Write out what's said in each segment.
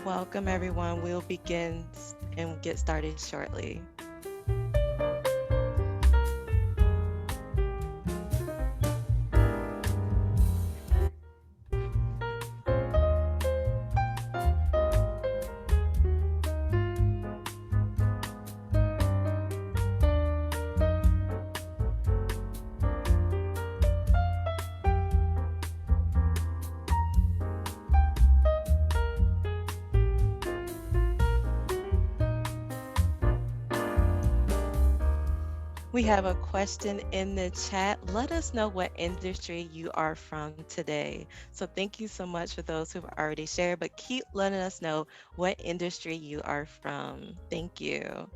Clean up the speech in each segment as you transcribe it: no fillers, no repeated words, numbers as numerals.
Welcome, everyone. We'll begin and get started shortly. We have a question in the chat. Let us know what industry you are from today. So thank you so much for those who've already shared, but keep letting us know what industry you are from. Thank you.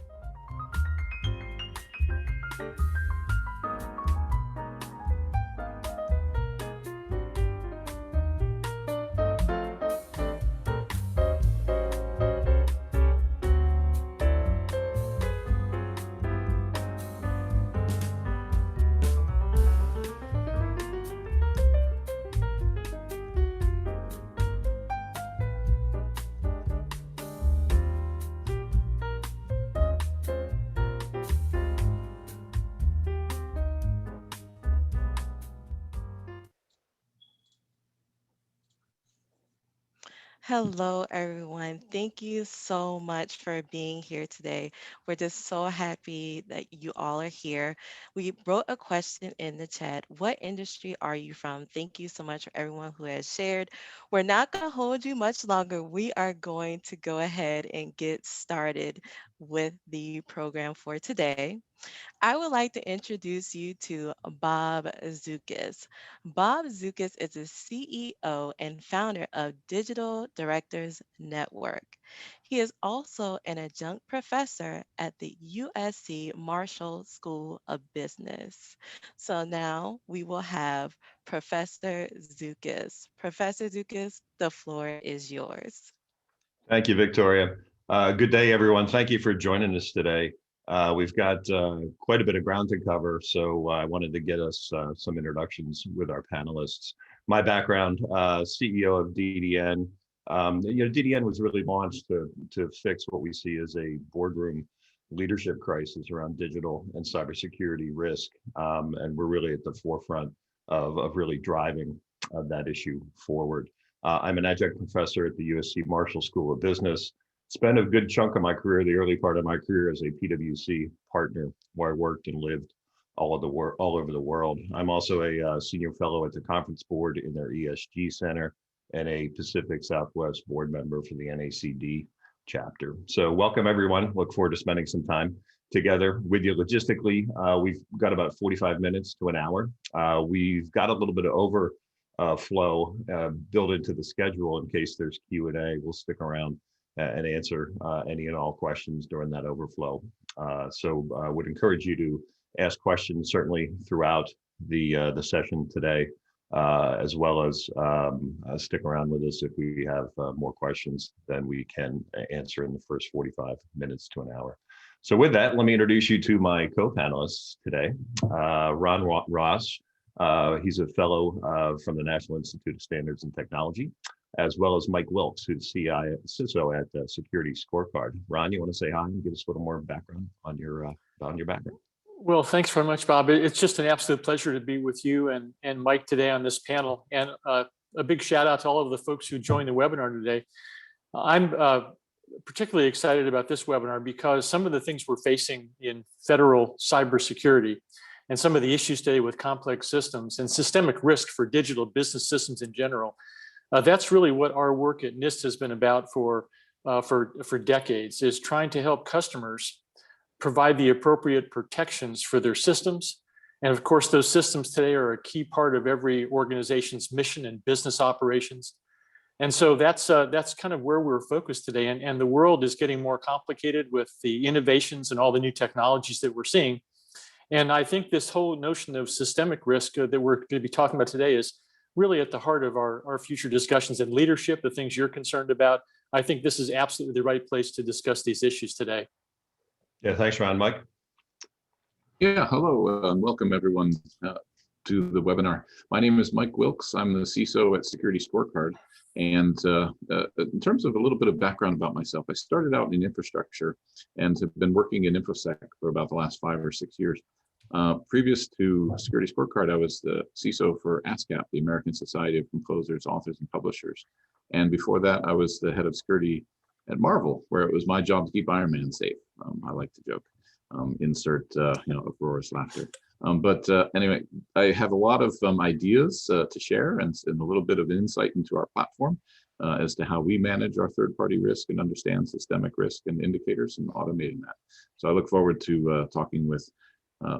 Hello, everyone. Thank you so much for being here today. We're just so happy that you all are here. We wrote a question in the chat. What industry are you from? Thank you so much for everyone who has shared. We're not going to hold you much longer. We are going to go ahead and get started with the program for today. I would like to introduce you to Bob Zukis. Bob Zukis is the CEO and founder of Digital Directors Network. He is also an adjunct professor at the USC Marshall School of Business. So now we will have Professor Zukis. Professor Zukis, the floor is yours. Thank you, Victoria. Good day, everyone. Thank you for joining us today. We've got quite a bit of ground to cover, so I wanted to get us some introductions with our panelists. My background, CEO of DDN. DDN was really launched to fix what we see as a boardroom leadership crisis around digital and cybersecurity risk, and we're really at the forefront of really driving that issue forward. I'm an adjunct professor at the USC Marshall School of Business. Spent a good chunk of my career, the early part of my career, as a PwC partner, where I worked and lived all over the world. I'm also a senior fellow at the conference board in their ESG center and a Pacific Southwest board member for the NACD chapter. So welcome, everyone. Look forward to spending some time together with you logistically. We've got about 45 minutes to an hour. We've got a little bit of flow built into the schedule in case there's Q&A. We'll stick around and answer any and all questions during that overflow. So I would encourage you to ask questions certainly throughout the session today, as well as stick around with us if we have more questions than we can answer in the first 45 minutes to an hour. So with that, let me introduce you to my co-panelists today. Ron Ross. He's a fellow from the National Institute of Standards and Technology, as well as Mike Wilkes, who's CISO at Security Scorecard. Ron, you want to say hi and give us a little more background on your background? Well, thanks very much, Bob. It's just an absolute pleasure to be with you and Mike today on this panel. And a big shout out to all of the folks who joined the webinar today. I'm particularly excited about this webinar because some of the things we're facing in federal cybersecurity and some of the issues today with complex systems and systemic risk for digital business systems in general, that's really what our work at NIST has been about for decades, is trying to help customers provide the appropriate protections for their systems. And of course, those systems today are a key part of every organization's mission and business operations. And so that's kind of where we're focused today. And the world is getting more complicated with the innovations and all the new technologies that we're seeing. And I think this whole notion of systemic risk that we're going to be talking about today is really at the heart of our future discussions and leadership, the things you're concerned about. I think this is absolutely the right place to discuss these issues today. Yeah, thanks, Ron. Mike? Yeah, hello and welcome, everyone. to the webinar. My name is Mike Wilkes. I'm the CISO at Security Scorecard. And in terms of a little bit of background about myself, I started out in infrastructure and have been working in InfoSec for about the last 5 or 6 years. Previous to Security Scorecard, I was the CISO for ASCAP, the American Society of Composers, Authors, and Publishers. And before that, I was the head of security at Marvel, where it was my job to keep Iron Man safe. I like to joke. Insert, uproarious laughter. Anyway, I have a lot of ideas to share and a little bit of insight into our platform as to how we manage our third-party risk and understand systemic risk and indicators and automating that. So I look forward to talking with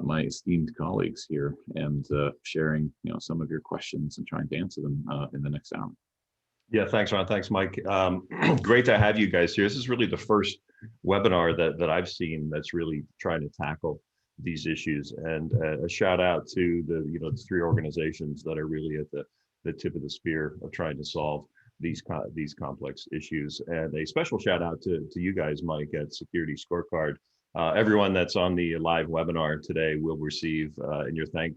my esteemed colleagues here and sharing, some of your questions and trying to answer them in the next hour. Yeah, thanks, Ron. Thanks, Mike. Great to have you guys here. This is really the first webinar that I've seen that's really trying to tackle these issues. And a shout out to the 3 organizations that are really at the tip of the spear of trying to solve these complex issues. And a special shout out to you guys, Mike, at Security Scorecard. Everyone that's on the live webinar today will receive in your thank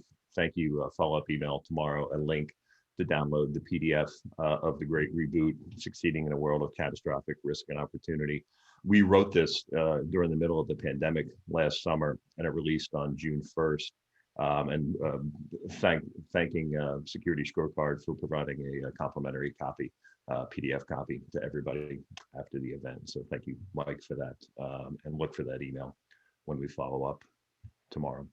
you follow-up email tomorrow a link to download the PDF of The Great Reboot, Succeeding in a World of Catastrophic Risk and Opportunity. We wrote this during the middle of the pandemic last summer, and it released on June 1st. Thanking Security Scorecard for providing a complimentary copy, PDF copy to everybody after the event. So thank you, Mike, for that, and look for that email when we follow up tomorrow.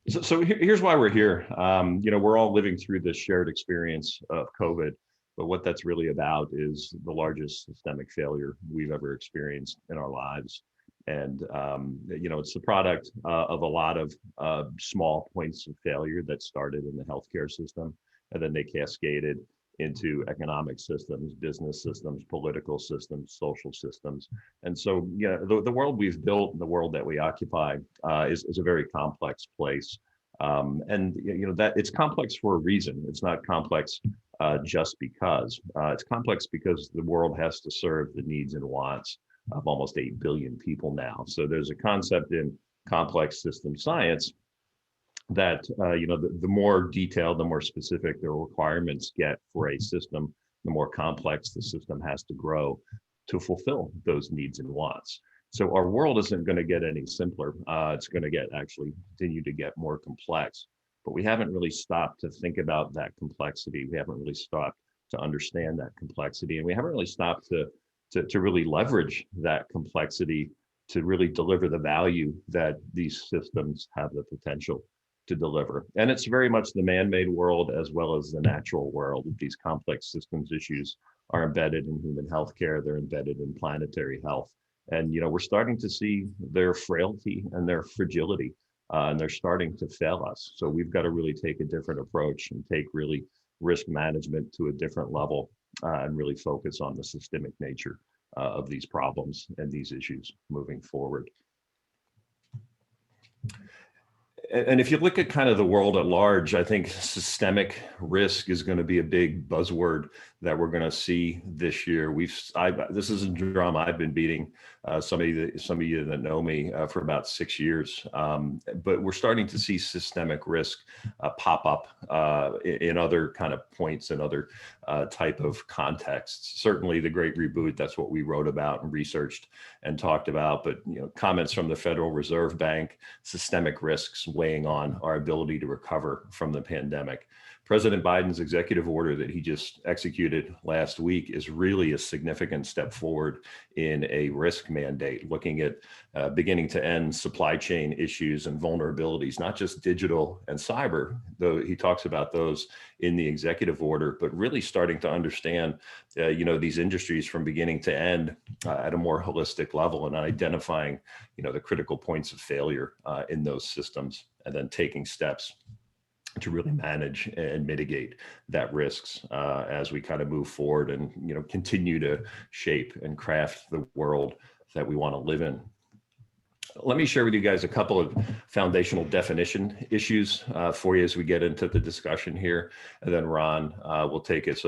So here's why we're here. We're all living through this shared experience of COVID, but what that's really about is the largest systemic failure we've ever experienced in our lives. And, it's the product of a lot of small points of failure that started in the healthcare system, and then they cascaded into economic systems, business systems, political systems, social systems. And so, the world we've built and the world that we occupy is a very complex place. That it's complex for a reason. It's not complex just because. It's complex because the world has to serve the needs and wants of almost 8 billion people now. So there's a concept in complex system science that the more detailed, the more specific the requirements get for a system, the more complex the system has to grow to fulfill those needs and wants. So our world isn't going to get any simpler. It's going to actually continue to get more complex, but we haven't really stopped to think about that complexity. We haven't really stopped to understand that complexity, and we haven't really stopped to really leverage that complexity to really deliver the value that these systems have the potential to deliver. And it's very much the man-made world as well as the natural world. These complex systems issues are embedded in human healthcare. They're embedded in planetary health. And, we're starting to see their frailty and their fragility, and they're starting to fail us. So we've got to really take a different approach and take really risk management to a different level and really focus on the systemic nature of these problems and these issues moving forward. And if you look at kind of the world at large, I think systemic risk is going to be a big buzzword that we're going to see this year. This is a drum I've been beating, some of you that know me for about 6 years. But we're starting to see systemic risk pop up in other kind of points and other type of contexts. Certainly the Great Reboot, that's what we wrote about and researched and talked about. But comments from the Federal Reserve Bank, systemic risks weighing on our ability to recover from the pandemic. President Biden's executive order that he just executed last week is really a significant step forward in a risk mandate, looking at beginning to end supply chain issues and vulnerabilities, not just digital and cyber, though he talks about those in the executive order, but really starting to understand, these industries from beginning to end at a more holistic level and identifying, the critical points of failure in those systems, and then taking steps to really manage and mitigate that risks as we kind of move forward and continue to shape and craft the world that we want to live in. Let me share with you guys a couple of foundational definition issues for you as we get into the discussion here, and then Ron will take it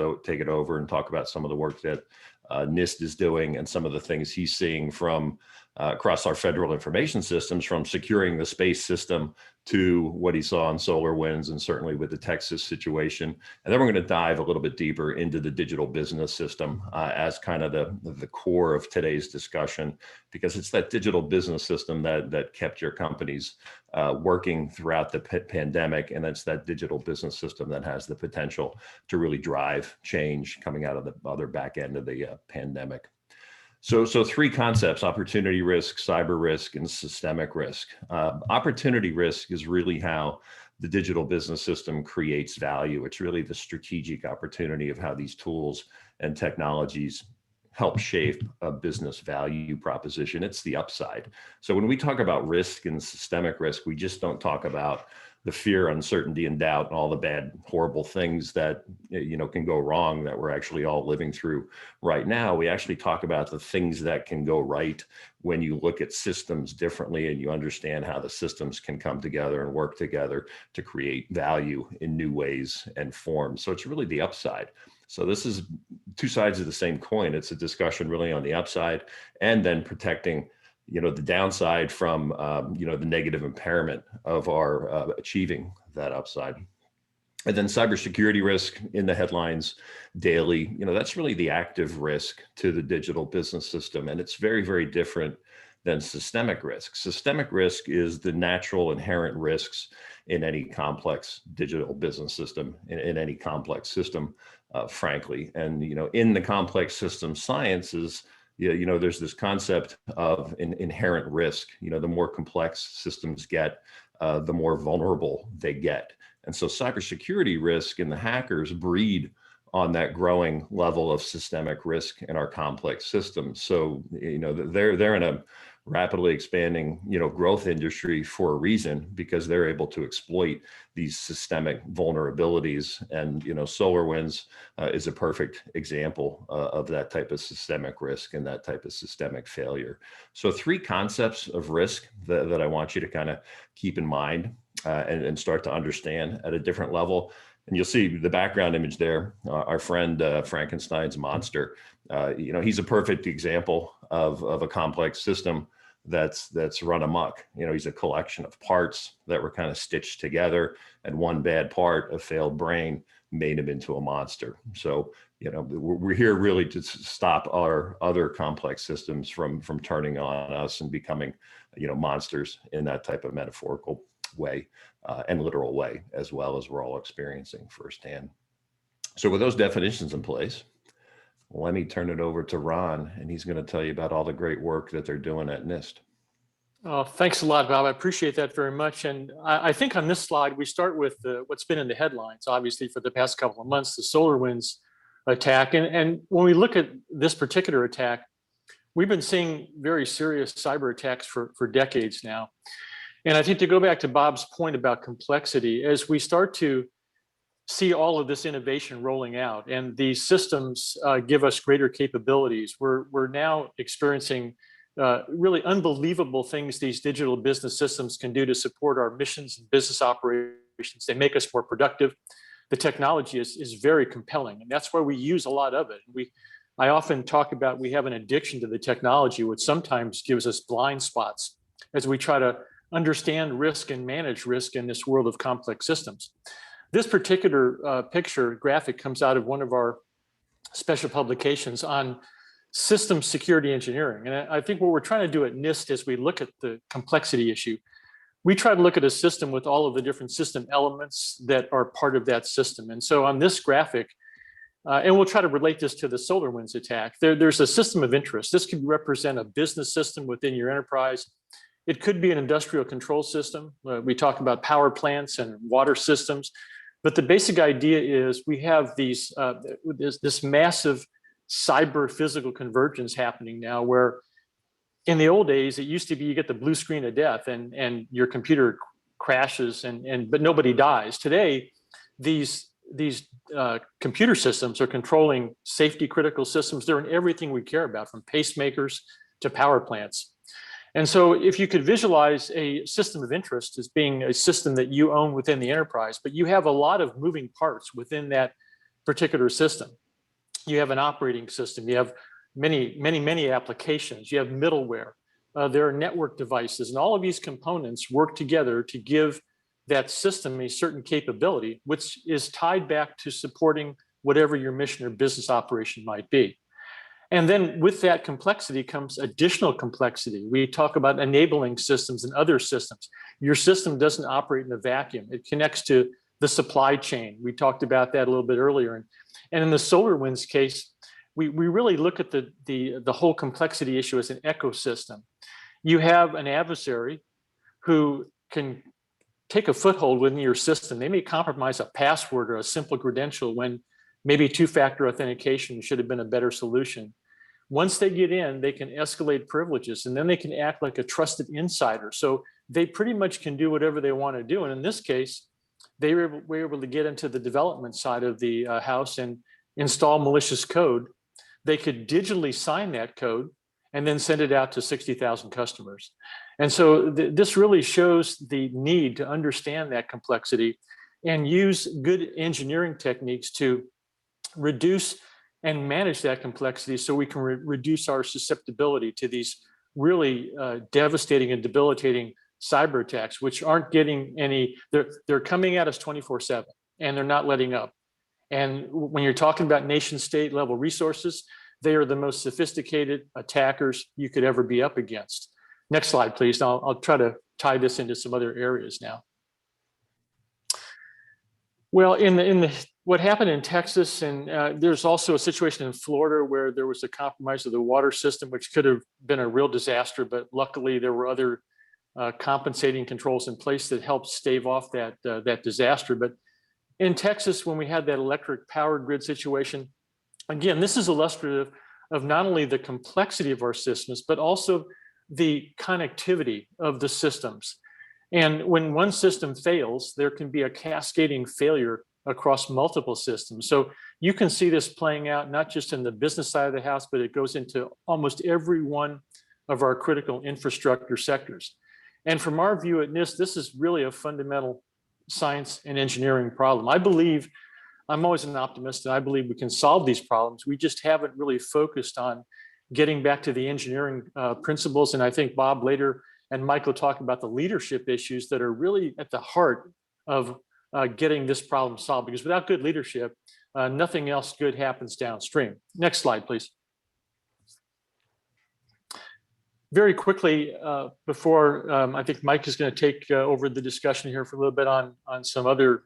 over and talk about some of the work that NIST is doing and some of the things he's seeing from across our federal information systems, from securing the space system to what he saw in SolarWinds and certainly with the Texas situation. And then we're going to dive a little bit deeper into the digital business system as kind of the core of today's discussion, because it's that digital business system that kept your companies working throughout the pandemic. And it's that digital business system that has the potential to really drive change coming out of the other back end of the pandemic. So three concepts: opportunity risk, cyber risk, and systemic risk. Opportunity risk is really how the digital business system creates value. It's really the strategic opportunity of how these tools and technologies help shape a business value proposition. It's the upside. So when we talk about risk and systemic risk, we just don't talk about the fear, uncertainty, and doubt, and all the bad, horrible things that can go wrong that we're actually all living through right now. We actually talk about the things that can go right when you look at systems differently and you understand how the systems can come together and work together to create value in new ways and forms. So it's really the upside. So this is two sides of the same coin. It's a discussion really on the upside, and then protecting the downside from the negative impairment of our achieving that upside. And then cybersecurity risk in the headlines daily, that's really the active risk to the digital business system. And it's very, very different than systemic risk. Systemic risk is the natural inherent risks in any complex digital business system, in any complex system, frankly. And, in the complex system sciences, there's this concept of an inherent risk. The more complex systems get, the more vulnerable they get. And so cybersecurity risk and the hackers breed on that growing level of systemic risk in our complex systems. So, they're in a rapidly expanding, growth industry for a reason, because they're able to exploit these systemic vulnerabilities. And, SolarWinds is a perfect example of that type of systemic risk and that type of systemic failure. So three concepts of risk that I want you to kind of keep in mind and start to understand at a different level. And you'll see the background image there, our friend Frankenstein's monster. He's a perfect example of a complex system that's run amok. He's a collection of parts that were kind of stitched together, and one bad part, a failed brain, made him into a monster. So, we're here really to stop our other complex systems from turning on us and becoming, monsters in that type of metaphorical way and literal way, as well as we're all experiencing firsthand. So with those definitions in place, let me turn it over to Ron, and he's going to tell you about all the great work that they're doing at NIST. Thanks a lot, Bob. I appreciate that very much. And I think on this slide, we start with what's been in the headlines, obviously, for the past couple of months, the SolarWinds attack. And when we look at this particular attack, we've been seeing very serious cyber attacks for decades now. And I think, to go back to Bob's point about complexity, as we start to see all of this innovation rolling out and these systems give us greater capabilities, we're now experiencing really unbelievable things these digital business systems can do to support our missions and business operations. They make us more productive. The technology is very compelling, and that's why we use a lot of it. I often talk about we have an addiction to the technology, which sometimes gives us blind spots as we try to understand risk and manage risk in this world of complex systems. This particular graphic comes out of one of our special publications on system security engineering. And I think what we're trying to do at NIST as we look at the complexity issue, we try to look at a system with all of the different system elements that are part of that system. And so on this graphic, and we'll try to relate this to the SolarWinds attack, there's a system of interest. This could represent a business system within your enterprise. It could be an industrial control system. We talk about power plants and water systems. But the basic idea is we have this massive cyber physical convergence happening now, where in the old days, it used to be you get the blue screen of death and your computer crashes but nobody dies. Today, these computer systems are controlling safety critical systems. They're in everything we care about, from pacemakers to power plants. And so if you could visualize a system of interest as being a system that you own within the enterprise, but you have a lot of moving parts within that particular system. You have an operating system, you have many applications. You have middleware. There are network devices, and all of these components work together to give that system a certain capability, which is tied back to supporting whatever your mission or business operation might be. And then with that complexity comes additional complexity. We talk about enabling systems and other systems. Your system doesn't operate in a vacuum. It connects to the supply chain. We talked about that a little bit earlier. And in the SolarWinds case, we really look at the whole complexity issue as an ecosystem. You have an adversary who can take a foothold within your system. They may compromise a password or a simple credential when maybe two-factor authentication should have been a better solution. Once they get in, they can escalate privileges, and then they can act like a trusted insider. So they pretty much can do whatever they want to do. And in this case, they were able to get into the development side of the house and install malicious code. They could digitally sign that code and then send it out to 60,000 customers. And so this really shows the need to understand that complexity and use good engineering techniques to reduce and manage that complexity so we can reduce our susceptibility to these really devastating and debilitating cyber attacks, which aren't getting any, they're coming at us 24/7 and they're not letting up. And when you're talking about nation state level resources, they are the most sophisticated attackers you could ever be up against. Next slide, please. I'll try to tie this into some other areas now. Well, what happened in Texas, and there's also a situation in Florida where there was a compromise of the water system, which could have been a real disaster, but luckily there were other compensating controls in place that helped stave off that disaster. But in Texas, when we had that electric power grid situation, again, this is illustrative of not only the complexity of our systems, but also the connectivity of the systems. And when one system fails, there can be a cascading failure across multiple systems. So you can see this playing out not just in the business side of the house, but it goes into almost every one of our critical infrastructure sectors. And from our view at NIST, this is really a fundamental science and engineering problem. I'm always an optimist, and I believe we can solve these problems. We just haven't really focused on getting back to the engineering principles. And I think Bob later and Mike will talk about the leadership issues that are really at the heart of getting this problem solved, because without good leadership, nothing else good happens downstream. Next slide, please. Very quickly, before I think Mike is going to take over the discussion here for a little bit on some other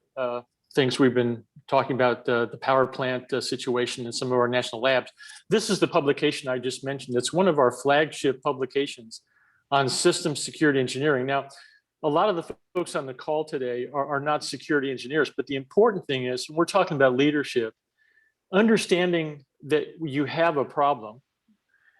things we've been talking about, the power plant situation in some of our national labs. This is the publication I just mentioned. It's one of our flagship publications on systems security engineering. Now, a lot of the folks on the call today are not security engineers, but the important thing is we're talking about leadership, understanding that you have a problem,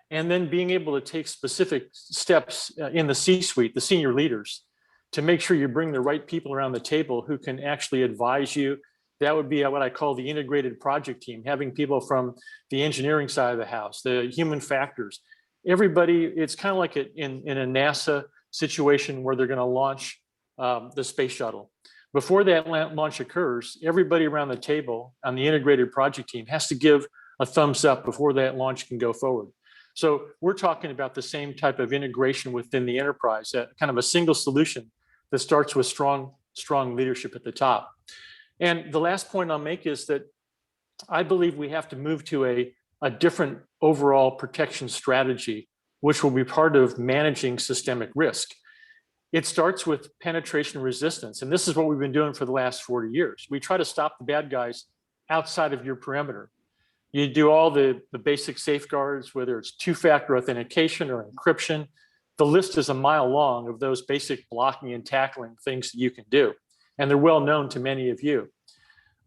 and then being able to take specific steps in the C-suite, the senior leaders, to make sure you bring the right people around the table who can actually advise you. That would be what I call the integrated project team, having people from the engineering side of the house, the human factors, everybody. It's kind of like in a NASA situation where they're going to launch the space shuttle. Before that launch occurs, everybody around the table on the integrated project team has to give a thumbs up before that launch can go forward. So we're talking about the same type of integration within the enterprise, kind of a single solution that starts with strong leadership at the top. And the last point I'll make is that I believe we have to move to a different overall protection strategy, which will be part of managing systemic risk. It starts with penetration resistance. And this is what we've been doing for the last 40 years. We try to stop the bad guys outside of your perimeter. You do all the basic safeguards, whether it's two-factor authentication or encryption. The list is a mile long of those basic blocking and tackling things that you can do. And they're well known to many of you.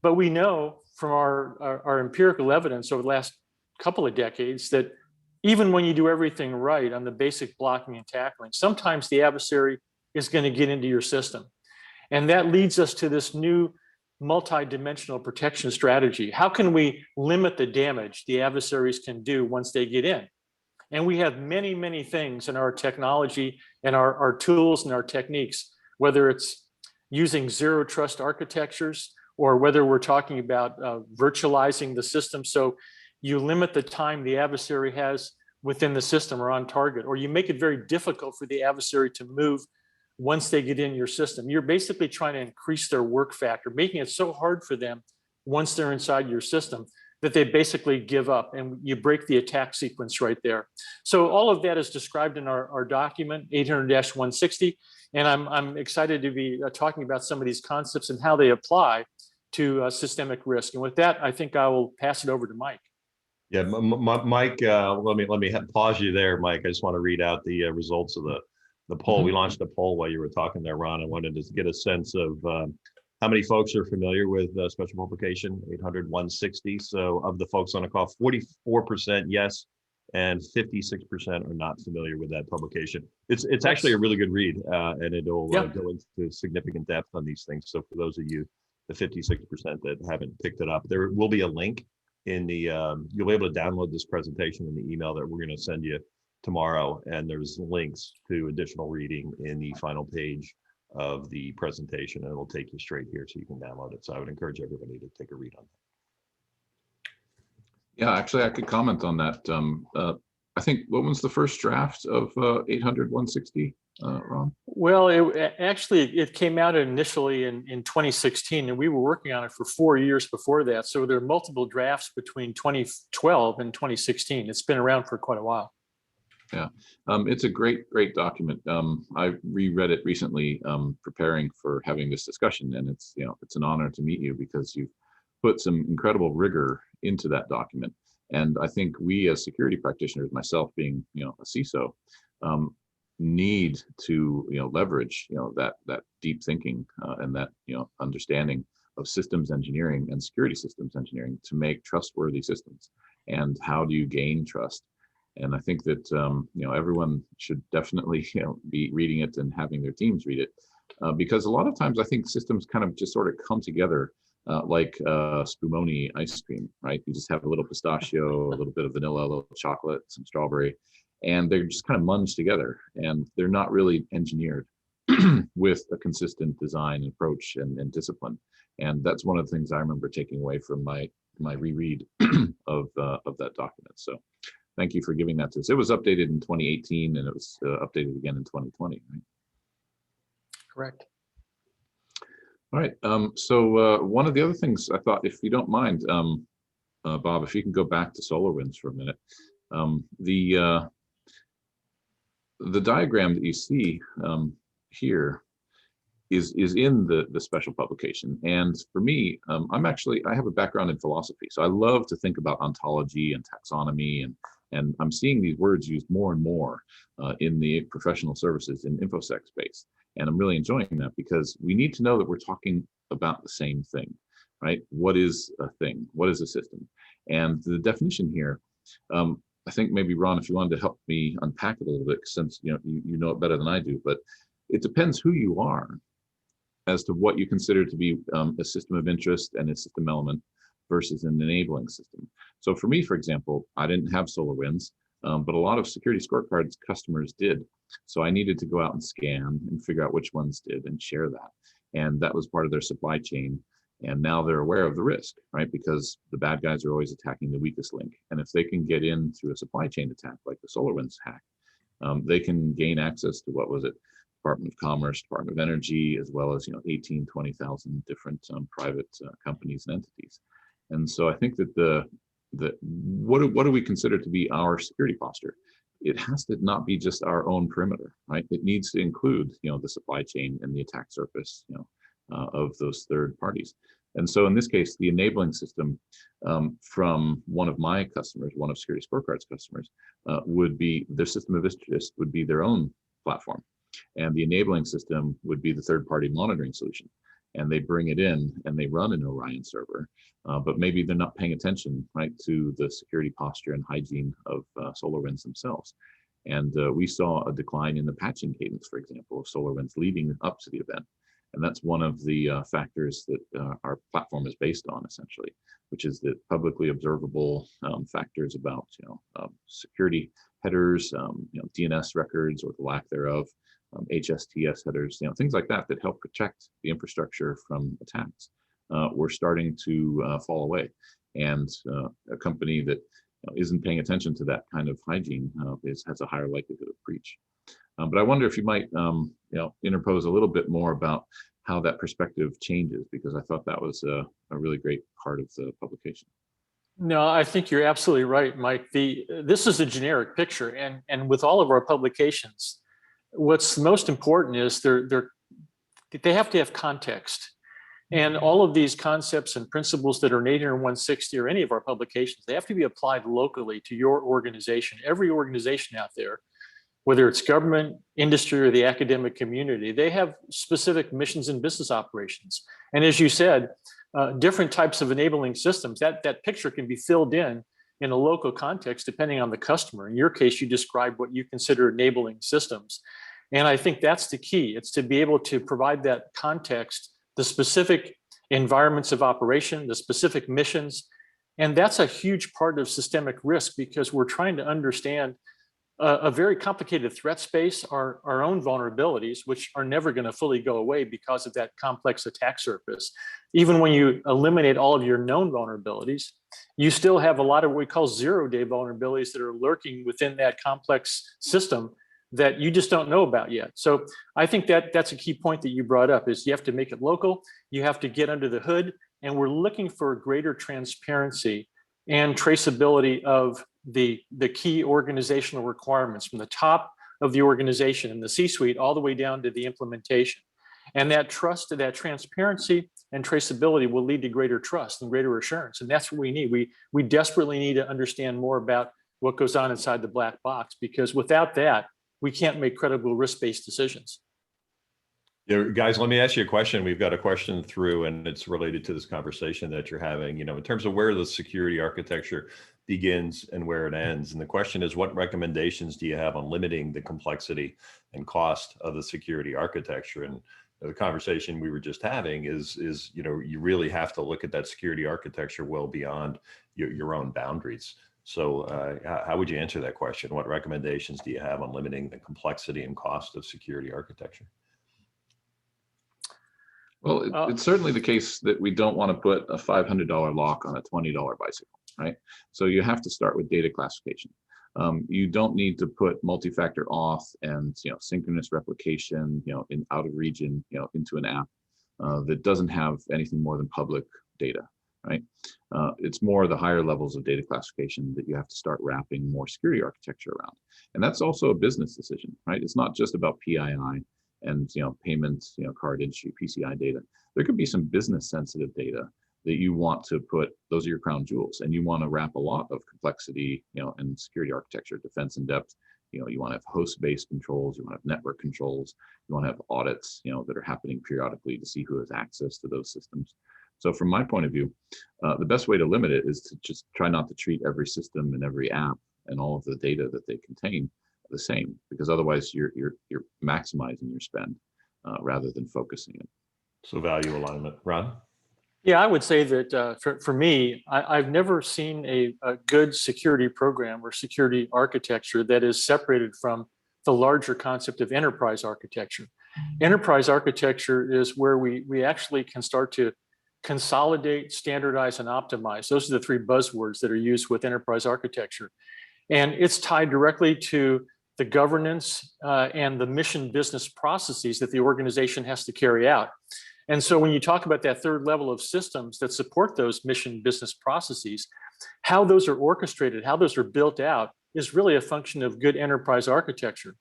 But we know from our empirical evidence over the last couple of decades that even when you do everything right on the basic blocking and tackling, sometimes the adversary is going to get into your system. And that leads us to this new multi-dimensional protection strategy. How can we limit the damage the adversaries can do once they get in? And we have many, many things in our technology and our tools and our techniques, whether it's using zero trust architectures or whether we're talking about virtualizing the system. So you limit the time the adversary has within the system or on target, or you make it very difficult for the adversary to move once they get in your system. You're basically trying to increase their work factor, making it so hard for them once they're inside your system that they basically give up, and you break the attack sequence right there. So all of that is described in our document 800-160, and I'm excited to be talking about some of these concepts and how they apply to systemic risk. And with that, I think I will pass it over to Mike. Yeah, Mike, let me pause you there, Mike. I just want to read out the results of the poll. We launched a poll while you were talking there, Ron. I wanted to get a sense of how many folks are familiar with special publication 800-160. So of the folks on the call, 44% yes, and 56% are not familiar with that publication. It's actually a really good read, and it'll go into significant depth on these things. So for those of you, the 56% that haven't picked it up, there will be a link in the you'll be able to download this presentation in the email that we're going to send you tomorrow, and there's links to additional reading in the final page of the presentation, and it'll take you straight here so you can download it. So I would encourage everybody to take a read on that. Yeah, actually I could comment on that. I think, what was the first draft of 800-160, Ron? Well, it came out initially in 2016, and we were working on it for 4 years before that. So there are multiple drafts between 2012 and 2016. It's been around for quite a while. Yeah, it's a great document. I reread it recently, preparing for having this discussion, and it's an honor to meet you because you've put some incredible rigor into that document. And I think we as security practitioners, myself being a CISO, need to leverage that deep thinking and that understanding of systems engineering and security systems engineering to make trustworthy systems. And how do you gain trust? And I think that everyone should definitely be reading it and having their teams read it, because a lot of times I think systems kind of just sort of come together like Spumoni ice cream, right? You just have a little pistachio, a little bit of vanilla, a little chocolate, some strawberry, and they're just kind of munged together, and they're not really engineered with a consistent design approach and discipline. And that's one of the things I remember taking away from my reread of that document. So thank you for giving that to us. It was updated in 2018, and it was updated again in 2020, right? Correct. All right. So one of the other things I thought, if you don't mind, Bob, if you can go back to SolarWinds for a minute, the diagram that you see here is in the special publication. And for me, I have a background in philosophy, so I love to think about ontology and taxonomy, and I'm seeing these words used more and more in the professional services in InfoSec space. And I'm really enjoying that because we need to know that we're talking about the same thing, right? What is a thing? What is a system? And the definition here, I think maybe Ron, if you wanted to help me unpack it a little bit, since you know it better than I do, but it depends who you are as to what you consider to be a system of interest and a system element versus an enabling system. So for me, for example, I didn't have SolarWinds, but a lot of Security Scorecards customers did. So I needed to go out and scan and figure out which ones did and share that. And that was part of their supply chain. And now they're aware of the risk, right? Because the bad guys are always attacking the weakest link. And if they can get in through a supply chain attack, like the SolarWinds hack, they can gain access to, what was it, Department of Commerce, Department of Energy, as well as 18, 20,000 different private companies and entities. And so I think that what do we consider to be our security posture? It has to not be just our own perimeter, right? It needs to include, the supply chain and the attack surface, of those third parties. And so in this case, the enabling system from one of my customers, one of Security Scorecard's customers, would be their system of interest would be their own platform. And the enabling system would be the third-party monitoring solution. And they bring it in and they run an Orion server, but maybe they're not paying attention, right, to the security posture and hygiene of SolarWinds themselves. And we saw a decline in the patching cadence, for example, of SolarWinds leading up to the event. And that's one of the factors that our platform is based on, essentially, which is the publicly observable factors about security headers, DNS records or the lack thereof, HSTS headers, things like that help protect the infrastructure from attacks. were starting to fall away. And a company that isn't paying attention to that kind of hygiene has a higher likelihood of breach. But I wonder if you might interpose a little bit more about how that perspective changes, because I thought that was a really great part of the publication. No, I think you're absolutely right, Mike. This is a generic picture, and with all of our publications, what's most important is they have to have context. And all of these concepts and principles that are in 800 160 or any of our publications, they have to be applied locally to your organization. Every organization out there, whether it's government, industry, or the academic community, they have specific missions and business operations. And as you said, different types of enabling systems, that picture can be filled in a local context depending on the customer. In your case, you described what you consider enabling systems. And I think that's the key. It's to be able to provide that context, the specific environments of operation, the specific missions. And that's a huge part of systemic risk, because we're trying to understand a very complicated threat space, our own vulnerabilities, which are never going to fully go away because of that complex attack surface. Even when you eliminate all of your known vulnerabilities, you still have a lot of what we call zero-day vulnerabilities that are lurking within that complex system that you just don't know about yet. So I think that's a key point that you brought up, is you have to make it local, you have to get under the hood, and we're looking for greater transparency and traceability of the key organizational requirements from the top of the organization and the C-suite all the way down to the implementation. And that trust, that transparency and traceability will lead to greater trust and greater assurance. And that's what we need. We desperately need to understand more about what goes on inside the black box, because without that, we can't make credible risk-based decisions. Yeah, guys, let me ask you a question. We've got a question through, and it's related to this conversation that you're having, in terms of where the security architecture begins and where it ends. And the question is, what recommendations do you have on limiting the complexity and cost of the security architecture? And the conversation we were just having is you really have to look at that security architecture well beyond your own boundaries. So how would you answer that question? What recommendations do you have on limiting the complexity and cost of security architecture? Well, it's certainly the case that we don't want to put a $500 lock on a $20 bicycle, right? So you have to start with data classification. You don't need to put multi-factor auth and synchronous replication, in out of region, into an app that doesn't have anything more than public data, right? It's more the higher levels of data classification that you have to start wrapping more security architecture around, and that's also a business decision, right? It's not just about PII and payments, card industry, PCI data. There could be some business sensitive data that you want to put, those are your crown jewels, and you want to wrap a lot of complexity, and security architecture, defense in depth. You want to have host-based controls, you want to have network controls, you want to have audits, that are happening periodically to see who has access to those systems. So from my point of view, the best way to limit it is to just try not to treat every system and every app and all of the data that they contain the same, because otherwise you're maximizing your spend rather than focusing it. So value alignment. Ron? Yeah, I would say that for me, I've never seen a good security program or security architecture that is separated from the larger concept of enterprise architecture. Enterprise architecture is where we actually can start to consolidate, standardize, and optimize. Those are the three buzzwords that are used with enterprise architecture. And it's tied directly to the governance and the mission business processes that the organization has to carry out. And so when you talk about that third level of systems that support those mission business processes, how those are orchestrated, how those are built out is really a function of good enterprise architecture.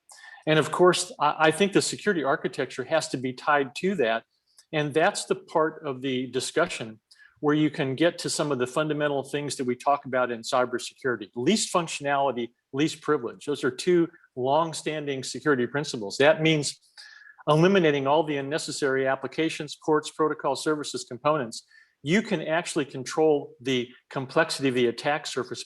And of course, I think the security architecture has to be tied to that. And that's the part of the discussion where you can get to some of the fundamental things that we talk about in cybersecurity. Least functionality, least privilege. Those are two long-standing security principles. That means eliminating all the unnecessary applications, ports, protocol, services, components. You can actually control the complexity of the attack surface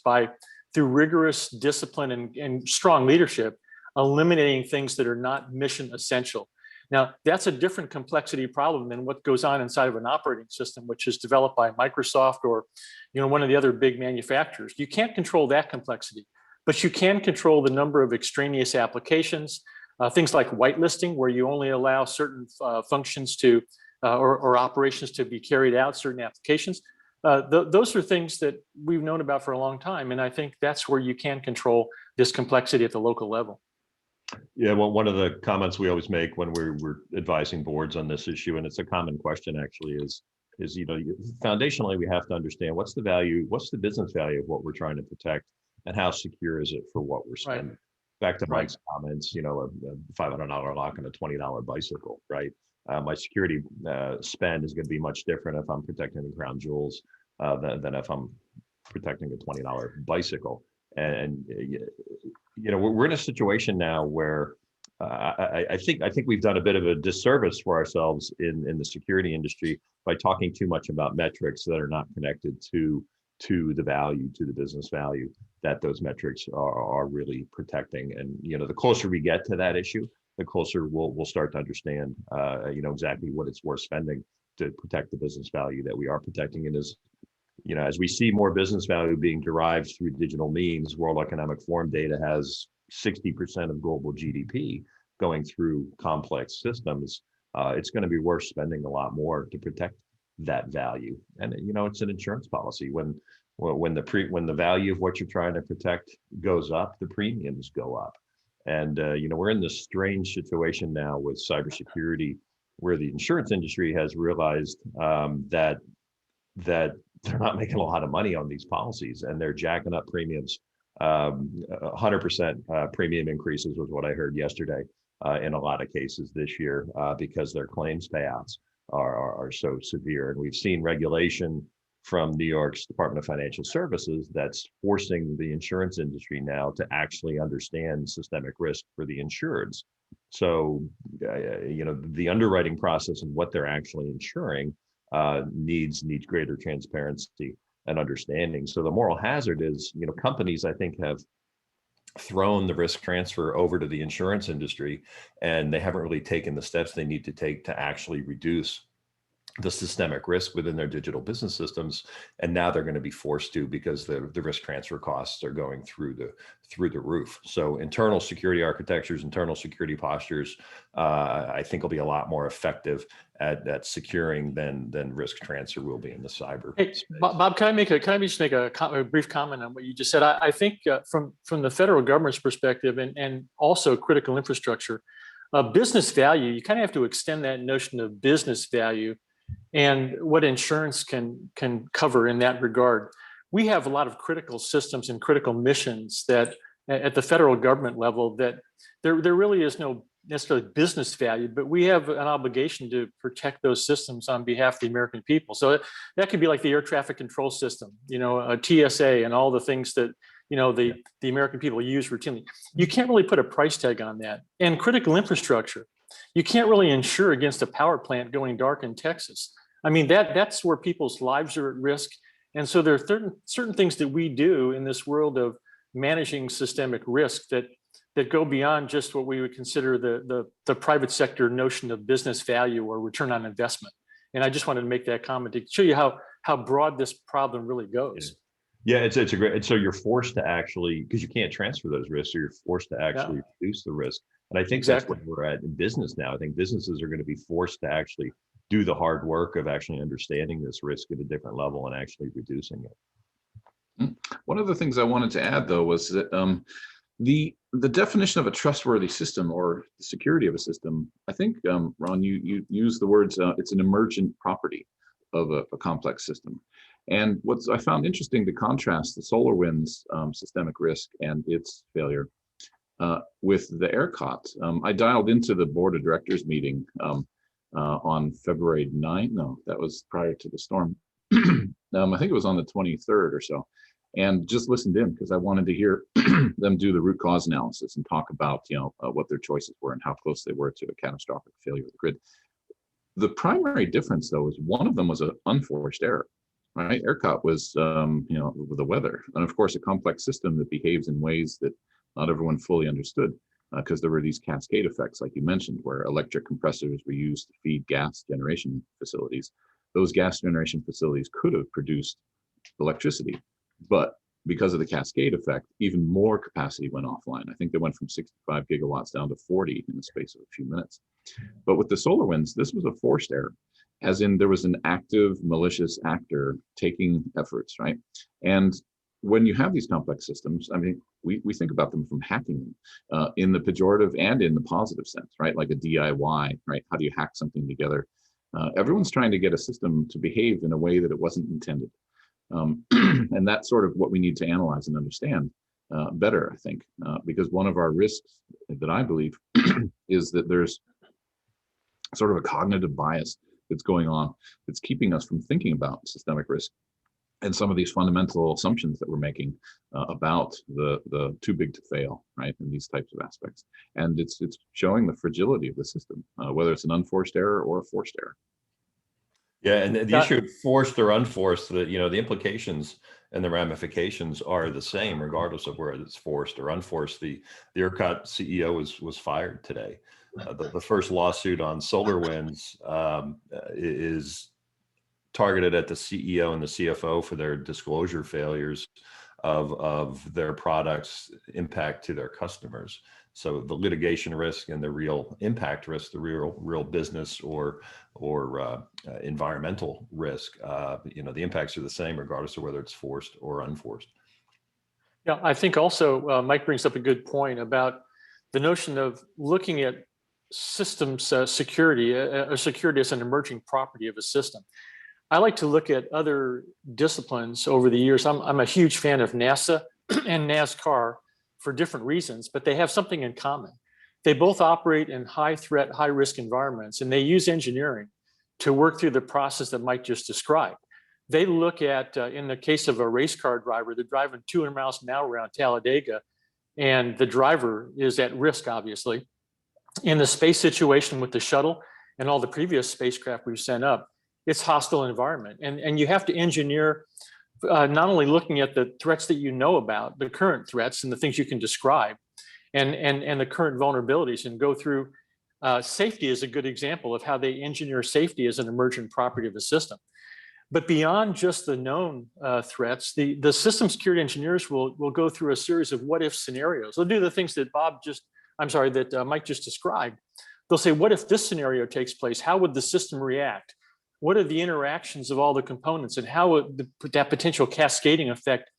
through rigorous discipline and strong leadership, eliminating things that are not mission essential. Now, that's a different complexity problem than what goes on inside of an operating system, which is developed by Microsoft or one of the other big manufacturers. You can't control that complexity, but you can control the number of extraneous applications, things like whitelisting, where you only allow certain functions to or operations to be carried out, certain applications. Those are things that we've known about for a long time. And I think that's where you can control this complexity at the local level. Yeah, well, one of the comments we always make when we're advising boards on this issue, and it's a common question actually, is foundationally we have to understand what's the value, what's the business value of what we're trying to protect, and how secure is it for what we're spending. Right. Back to Mike's comments, a $500 lock and a $20 bicycle, right? My security spend is going to be much different if I'm protecting the crown jewels than if I'm protecting a $20 bicycle. And we're in a situation now where I think we've done a bit of a disservice for ourselves in the security industry by talking too much about metrics that are not connected to the value, to the business value that those metrics are really protecting. And the closer we get to that issue, the closer we'll start to understand exactly what it's worth spending to protect the business value that we are protecting. And as we see more business value being derived through digital means, World Economic Forum data has 60% of global GDP going through complex systems. It's going to be worth spending a lot more to protect that value. And it's an insurance policy. When the value of what you're trying to protect goes up, the premiums go up. And we're in this strange situation now with cybersecurity, where the insurance industry has realized that they're not making a lot of money on these policies, and they're jacking up premiums. 100% premium increases was what I heard yesterday in a lot of cases this year because their claims payouts are so severe. And we've seen regulation from New York's Department of Financial Services that's forcing the insurance industry now to actually understand systemic risk for the insureds. So, the underwriting process and what they're actually insuring needs greater transparency and understanding. So the moral hazard is, companies, I think, have thrown the risk transfer over to the insurance industry, and they haven't really taken the steps they need to take to actually reduce the systemic risk within their digital business systems. And now they're going to be forced to, because the risk transfer costs are going through the roof. So internal security architectures, internal security postures, I think will be a lot more effective at securing than risk transfer will be in the cyber. Hey, space. Bob, can I just make a brief comment on what you just said? I think from the federal government's perspective and also critical infrastructure, business value, you kind of have to extend that notion of business value and what insurance can cover in that regard. We have a lot of critical systems and critical missions that at the federal government level that there really is no necessarily business value, but we have an obligation to protect those systems on behalf of the American people. So that could be like the air traffic control system, a TSA and all the things that the American people use routinely. You can't really put a price tag on that. And critical infrastructure, you can't really insure against a power plant going dark in Texas. I mean, that's where people's lives are at risk. And so there are certain things that we do in this world of managing systemic risk that go beyond just what we would consider the private sector notion of business value or return on investment. And I just wanted to make that comment to show you how broad this problem really goes. Yeah, it's a great, and so you're forced to actually, because you can't transfer those risks, so you're forced to actually reduce the risk. And I think that's what we're at in business now. I think businesses are going to be forced to actually do the hard work of actually understanding this risk at a different level and actually reducing it. One of the things I wanted to add, though, was that the definition of a trustworthy system or the security of a system, I think, Ron, you use the words, it's an emergent property of a complex system. And what I found interesting to contrast the SolarWinds systemic risk and its failure with the ERCOT. I dialed into the board of directors meeting on February 9th. No, that was prior to the storm. I think it was on the 23rd or so. And just listened in because I wanted to hear them do the root cause analysis and talk about, what their choices were and how close they were to a catastrophic failure of the grid. The primary difference, though, is one of them was an unforced error. Right, ERCOT was, with the weather, and of course, a complex system that behaves in ways that not everyone fully understood, because there were these cascade effects, like you mentioned, where electric compressors were used to feed gas generation facilities. Those gas generation facilities could have produced electricity, but because of the cascade effect, even more capacity went offline. I think they went from 65 gigawatts down to 40 in the space of a few minutes. But with the SolarWinds, this was a forced error. as in there was an active malicious actor taking efforts, right? And when you have these complex systems, I mean, we think about them from hacking them in the pejorative and in the positive sense, right? Like a DIY, right? How do you hack something together? Everyone's trying to get a system to behave in a way that it wasn't intended. And that's sort of what we need to analyze and understand better, I think, because one of our risks that I believe is that there's sort of a cognitive bias that's going on that's keeping us from thinking about systemic risk and some of these fundamental assumptions that we're making about the too big to fail, right, in these types of aspects. And it's showing the fragility of the system, whether it's an unforced error or a forced error. Yeah, and the issue of forced or unforced, the implications and the ramifications are the same, regardless of whether it's forced or unforced. The ERCOT CEO was fired today. The first lawsuit on SolarWinds is targeted at the CEO and the CFO for their disclosure failures of their products' impact to their customers. So the litigation risk and the real impact risk, the real business or environmental risk, the impacts are the same regardless of whether it's forced or unforced. Yeah, I think also Mike brings up a good point about the notion of looking at systems security, or security as an emerging property of a system. I like to look at other disciplines over the years. I'm a huge fan of NASA and NASCAR for different reasons, but they have something in common. They both operate in high threat, high risk environments, and they use engineering to work through the process that Mike just described. They look at, in the case of a race car driver, they're driving 200 miles an hour around Talladega, and the driver is at risk, obviously. In the space situation with the shuttle and all the previous spacecraft we've sent up, it's hostile environment. And you have to engineer, not only looking at the threats that you know about, the current threats and the things you can describe, and the current vulnerabilities, and go through safety is a good example of how they engineer safety as an emergent property of the system. But beyond just the known threats, the system security engineers will go through a series of what if scenarios. They'll do the things that Mike just described. They'll say, what if this scenario takes place? How would the system react? What are the interactions of all the components, and how would that potential cascading effect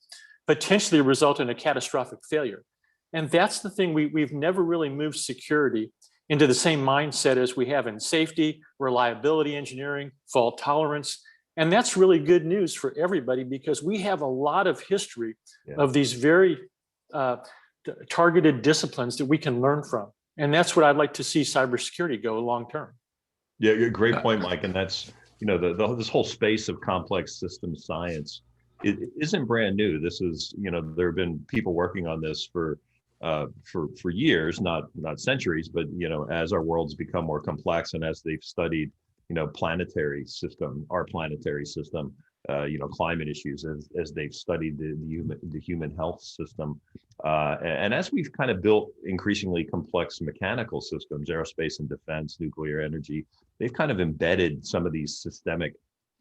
potentially result in a catastrophic failure? And that's the thing, we've never really moved security into the same mindset as we have in safety, reliability engineering, fault tolerance. And that's really good news for everybody, because we have a lot of history of these very targeted disciplines that we can learn from. And that's what I'd like to see cybersecurity go long term. Yeah, great point, Mike. And that's, this whole space of complex system science, it isn't brand new. This is, there have been people working on this for years, not centuries, but as our world's become more complex and as they've studied, our planetary system, climate issues, as they've studied the human health system, and as we've kind of built increasingly complex mechanical systems, aerospace and defense, nuclear energy, they've kind of embedded some of these systemic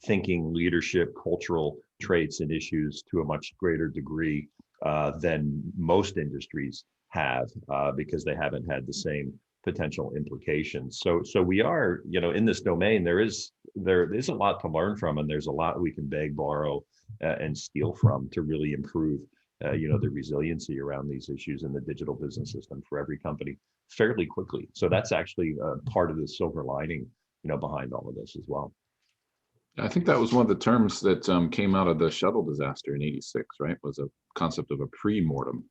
thinking, leadership, cultural traits and issues to a much greater degree than most industries have, because they haven't had the same potential implications. So we are, in this domain, there is a lot to learn from, and there's a lot we can beg, borrow, and steal from to really improve, the resiliency around these issues in the digital business system for every company fairly quickly. So that's actually part of the silver lining, behind all of this as well. I think that was one of the terms that came out of the shuttle disaster in '86, right? Was a concept of a pre-mortem,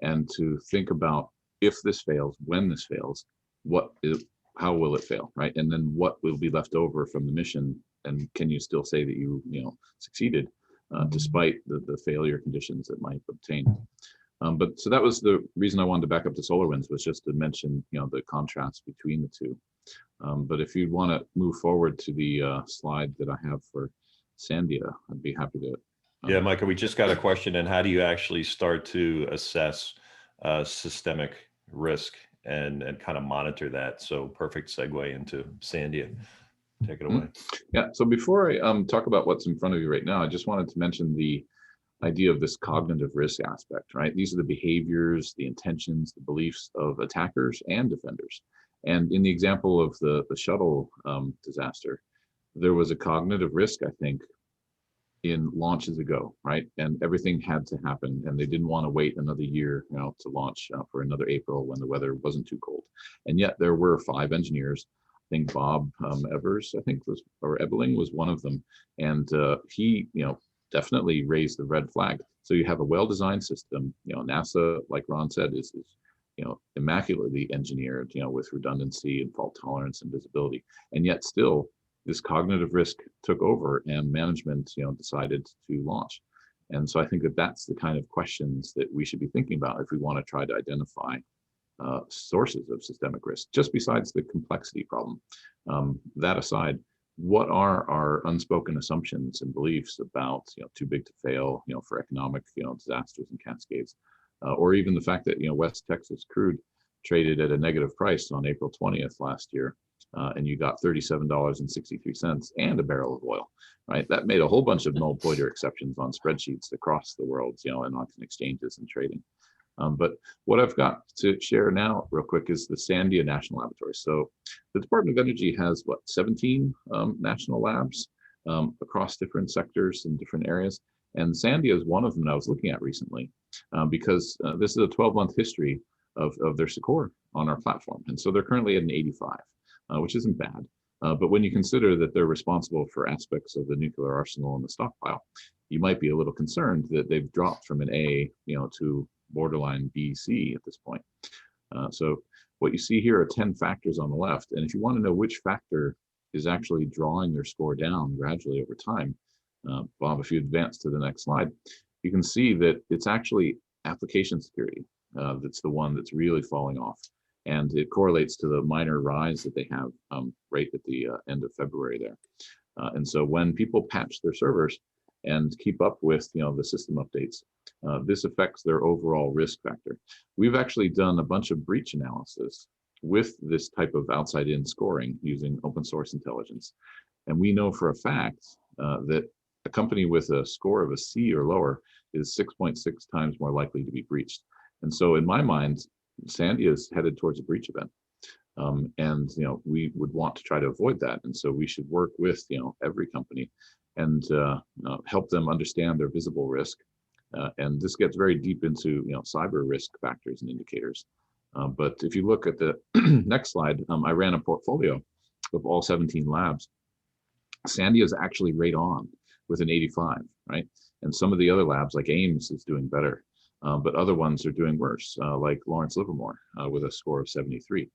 and to think about, if this fails, when this fails, how will it fail, right? And then what will be left over from the mission, and can you still say that you succeeded despite the failure conditions that might obtain? But so that was the reason I wanted to back up to SolarWinds, was just to mention the contrast between the two. But if you'd want to move forward to the slide that I have for Sandia, I'd be happy to. Yeah, Micah, we just got a question. And how do you actually start to assess systemic risk and kind of monitor that? So perfect segue into Sandia. Take it away. Yeah. So before I talk about what's in front of you right now, I just wanted to mention the idea of this cognitive risk aspect, right? These are the behaviors, the intentions, the beliefs of attackers and defenders. And in the example of the shuttle disaster, there was a cognitive risk, I think, in launches ago, right? And everything had to happen, and they didn't want to wait another year, to launch for another April when the weather wasn't too cold. And yet there were 5 engineers. I think Bob Evers, I think or Ebeling was one of them, and he, definitely raised the red flag. So you have a well-designed system. NASA, like Ron said, is immaculately engineered, with redundancy and fault tolerance and visibility, and yet still this cognitive risk took over and management, decided to launch. And so I think that that's the kind of questions that we should be thinking about if we want to try to identify sources of systemic risk, just besides the complexity problem. That aside, what are our unspoken assumptions and beliefs about, too big to fail, for economic, disasters and cascades, or even the fact that, West Texas crude traded at a negative price on April 20th last year. And you got $37.63 and a barrel of oil, right? That made a whole bunch of null pointer exceptions on spreadsheets across the world, and on exchanges and trading. But what I've got to share now real quick is the Sandia National Laboratory. So the Department of Energy has 17 national labs across different sectors and different areas. And Sandia is one of them that I was looking at recently because this is a 12-month history of their score on our platform. And so they're currently at an 85. Which isn't bad. But when you consider that they're responsible for aspects of the nuclear arsenal and the stockpile, you might be a little concerned that they've dropped from an A, to borderline B, C at this point. So what you see here are 10 factors on the left. And if you want to know which factor is actually drawing their score down gradually over time, Bob, if you advance to the next slide, you can see that it's actually application security that's the one that's really falling off. And it correlates to the minor rise that they have right at the end of February there. And so when people patch their servers and keep up with the system updates, this affects their overall risk factor. We've actually done a bunch of breach analysis with this type of outside-in scoring using open source intelligence. And we know for a fact that a company with a score of a C or lower is 6.6 times more likely to be breached. And so in my mind, Sandia is headed towards a breach event. And we would want to try to avoid that. And so we should work with every company and help them understand their visible risk. And this gets very deep into cyber risk factors and indicators. But if you look at the next slide, I ran a portfolio of all 17 labs. Sandia is actually right on with an 85, right? And some of the other labs like Ames is doing better. But other ones are doing worse, like Lawrence Livermore with a score of 73.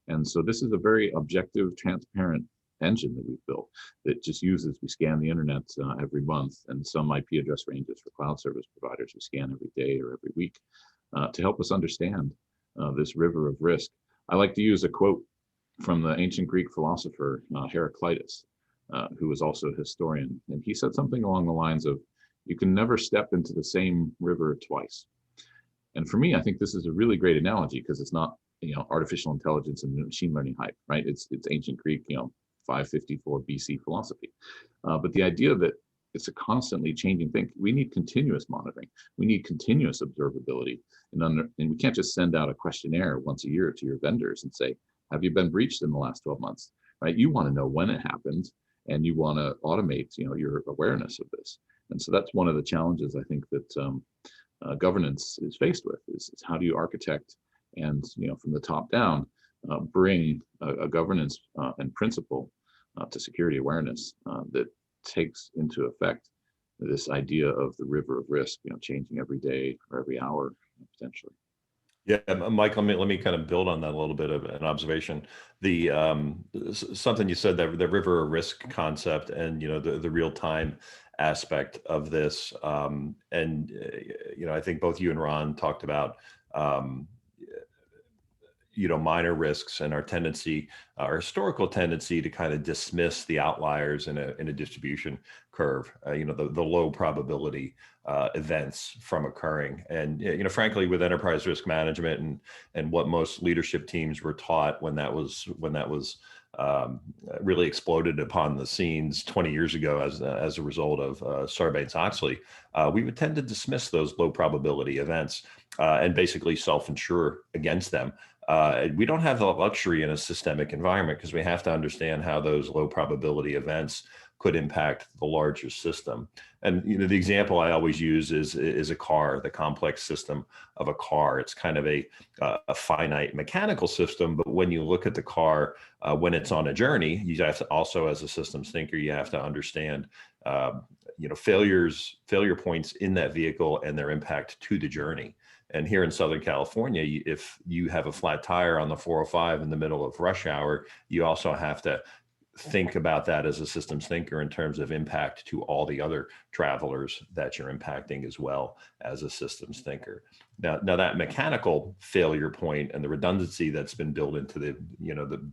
And so this is a very objective, transparent engine that we've built that just uses, we scan the internet every month, and some IP address ranges for cloud service providers we scan every day or every week to help us understand this river of risk. I like to use a quote from the ancient Greek philosopher Heraclitus, who was also a historian. And he said something along the lines of, you can never step into the same river twice. And for me, I think this is a really great analogy because it's not, artificial intelligence and machine learning hype, right? It's ancient Greek, 554 BC philosophy. But the idea that it's a constantly changing thing. We need continuous monitoring. We need continuous observability. And we can't just send out a questionnaire once a year to your vendors and say, have you been breached in the last 12 months, right? You want to know when it happened and you want to automate, your awareness of this. And so that's one of the challenges I think that governance is faced with is how do you architect and from the top down bring a governance and principle to security awareness that takes into effect this idea of the river of risk, changing every day or every hour potentially. Yeah, Mike, let me kind of build on that a little bit of an observation. The something you said, that the river of risk concept and the real time aspect of this, and I think both you and Ron talked about minor risks and our historical tendency to kind of dismiss the outliers in a distribution curve, the low probability events from occurring. And, frankly, with enterprise risk management and what most leadership teams were taught when that was really exploded upon the scenes 20 years ago as a result of Sarbanes-Oxley, we would tend to dismiss those low probability events and basically self-insure against them. We don't have the luxury in a systemic environment because we have to understand how those low probability events could impact the larger system. And the example I always use is a car, the complex system of a car. It's kind of a finite mechanical system, but when you look at the car, when it's on a journey, you have to also, as a systems thinker, you have to understand failure points in that vehicle and their impact to the journey. And here in Southern California, if you have a flat tire on the 405 in the middle of rush hour, you also have to think about that as a systems thinker in terms of impact to all the other travelers that you're impacting as well as a systems thinker. Now that mechanical failure point and the redundancy that's been built into the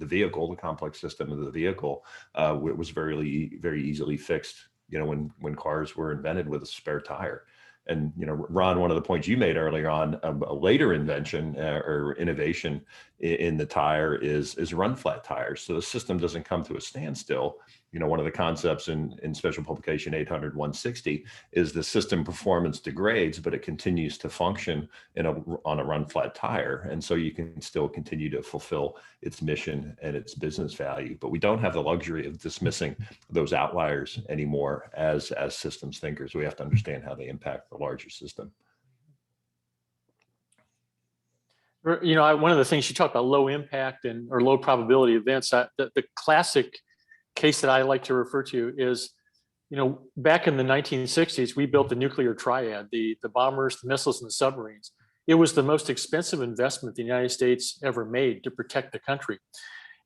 vehicle, the complex system of the vehicle, was very easily fixed. When cars were invented with a spare tire. And Ron, one of the points you made earlier on, a later invention or innovation in the tire is run flat tires. So the system doesn't come to a standstill. One of the concepts in Special Publication 800-160 is the system performance degrades, but it continues to function on a run flat tire. And so you can still continue to fulfill its mission and its business value. But we don't have the luxury of dismissing those outliers anymore as systems thinkers. We have to understand how they impact the larger system. One of the things you talk about, low impact or low probability events, the classic case that I like to refer to is, back in the 1960s, we built the nuclear triad, the bombers, the missiles, and the submarines. It was the most expensive investment the United States ever made to protect the country.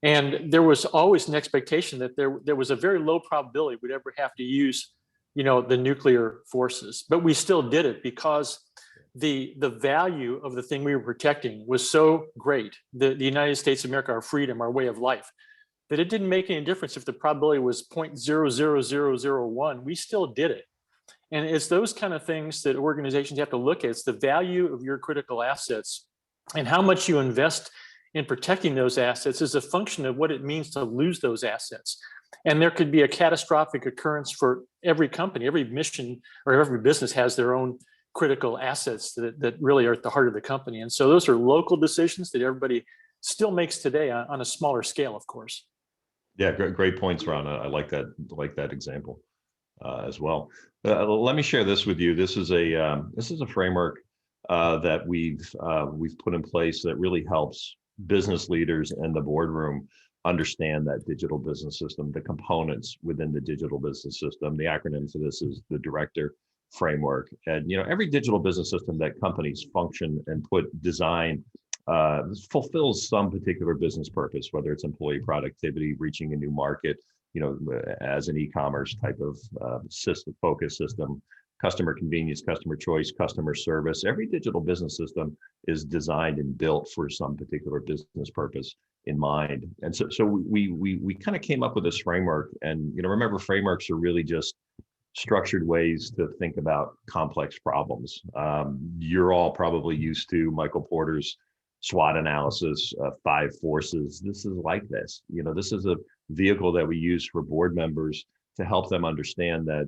And there was always an expectation that there was a very low probability we'd ever have to use, the nuclear forces. But we still did it because the value of the thing we were protecting was so great. The United States of America, our freedom, our way of life, that it didn't make any difference if the probability was 0.00001, we still did it. And it's those kind of things that organizations have to look at. It's the value of your critical assets, and how much you invest in protecting those assets is a function of what it means to lose those assets. And there could be a catastrophic occurrence for every company. Every mission or every business has their own critical assets that really are at the heart of the company. And so those are local decisions that everybody still makes today on a smaller scale, of course. Yeah, great points, Ron. I like that example as well. Let me share this with you. This is a framework that we've put in place that really helps business leaders and the boardroom understand that digital business system, the components within the digital business system. The acronym for this is the Director Framework. And every digital business system that companies function and design fulfills some particular business purpose, whether it's employee productivity, reaching a new market, as an e-commerce type of focus system, customer convenience, customer choice, customer service. Every digital business system is designed and built for some particular business purpose in mind. And so we kind of came up with this framework. And remember, frameworks are really just structured ways to think about complex problems. You're all probably used to Michael Porter's SWOT analysis, 5 forces. This is like this. This is a vehicle that we use for board members to help them understand that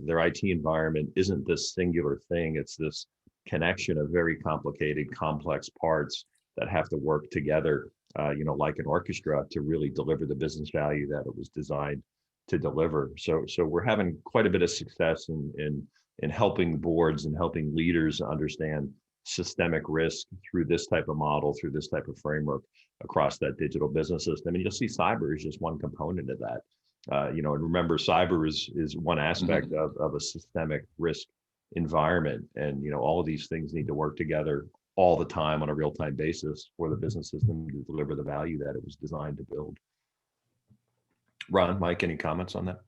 their IT environment isn't this singular thing. It's this connection of very complicated, complex parts that have to work together, like an orchestra, to really deliver the business value that it was designed to deliver. So we're having quite a bit of success in helping boards and helping leaders understand systemic risk through this type of model, through this type of framework across that digital business system. And you'll see cyber is just one component of that. And remember, cyber is one aspect of a systemic risk environment. And, all of these things need to work together all the time on a real-time basis for the business system to deliver the value that it was designed to build. Ron, Mike, any comments on that?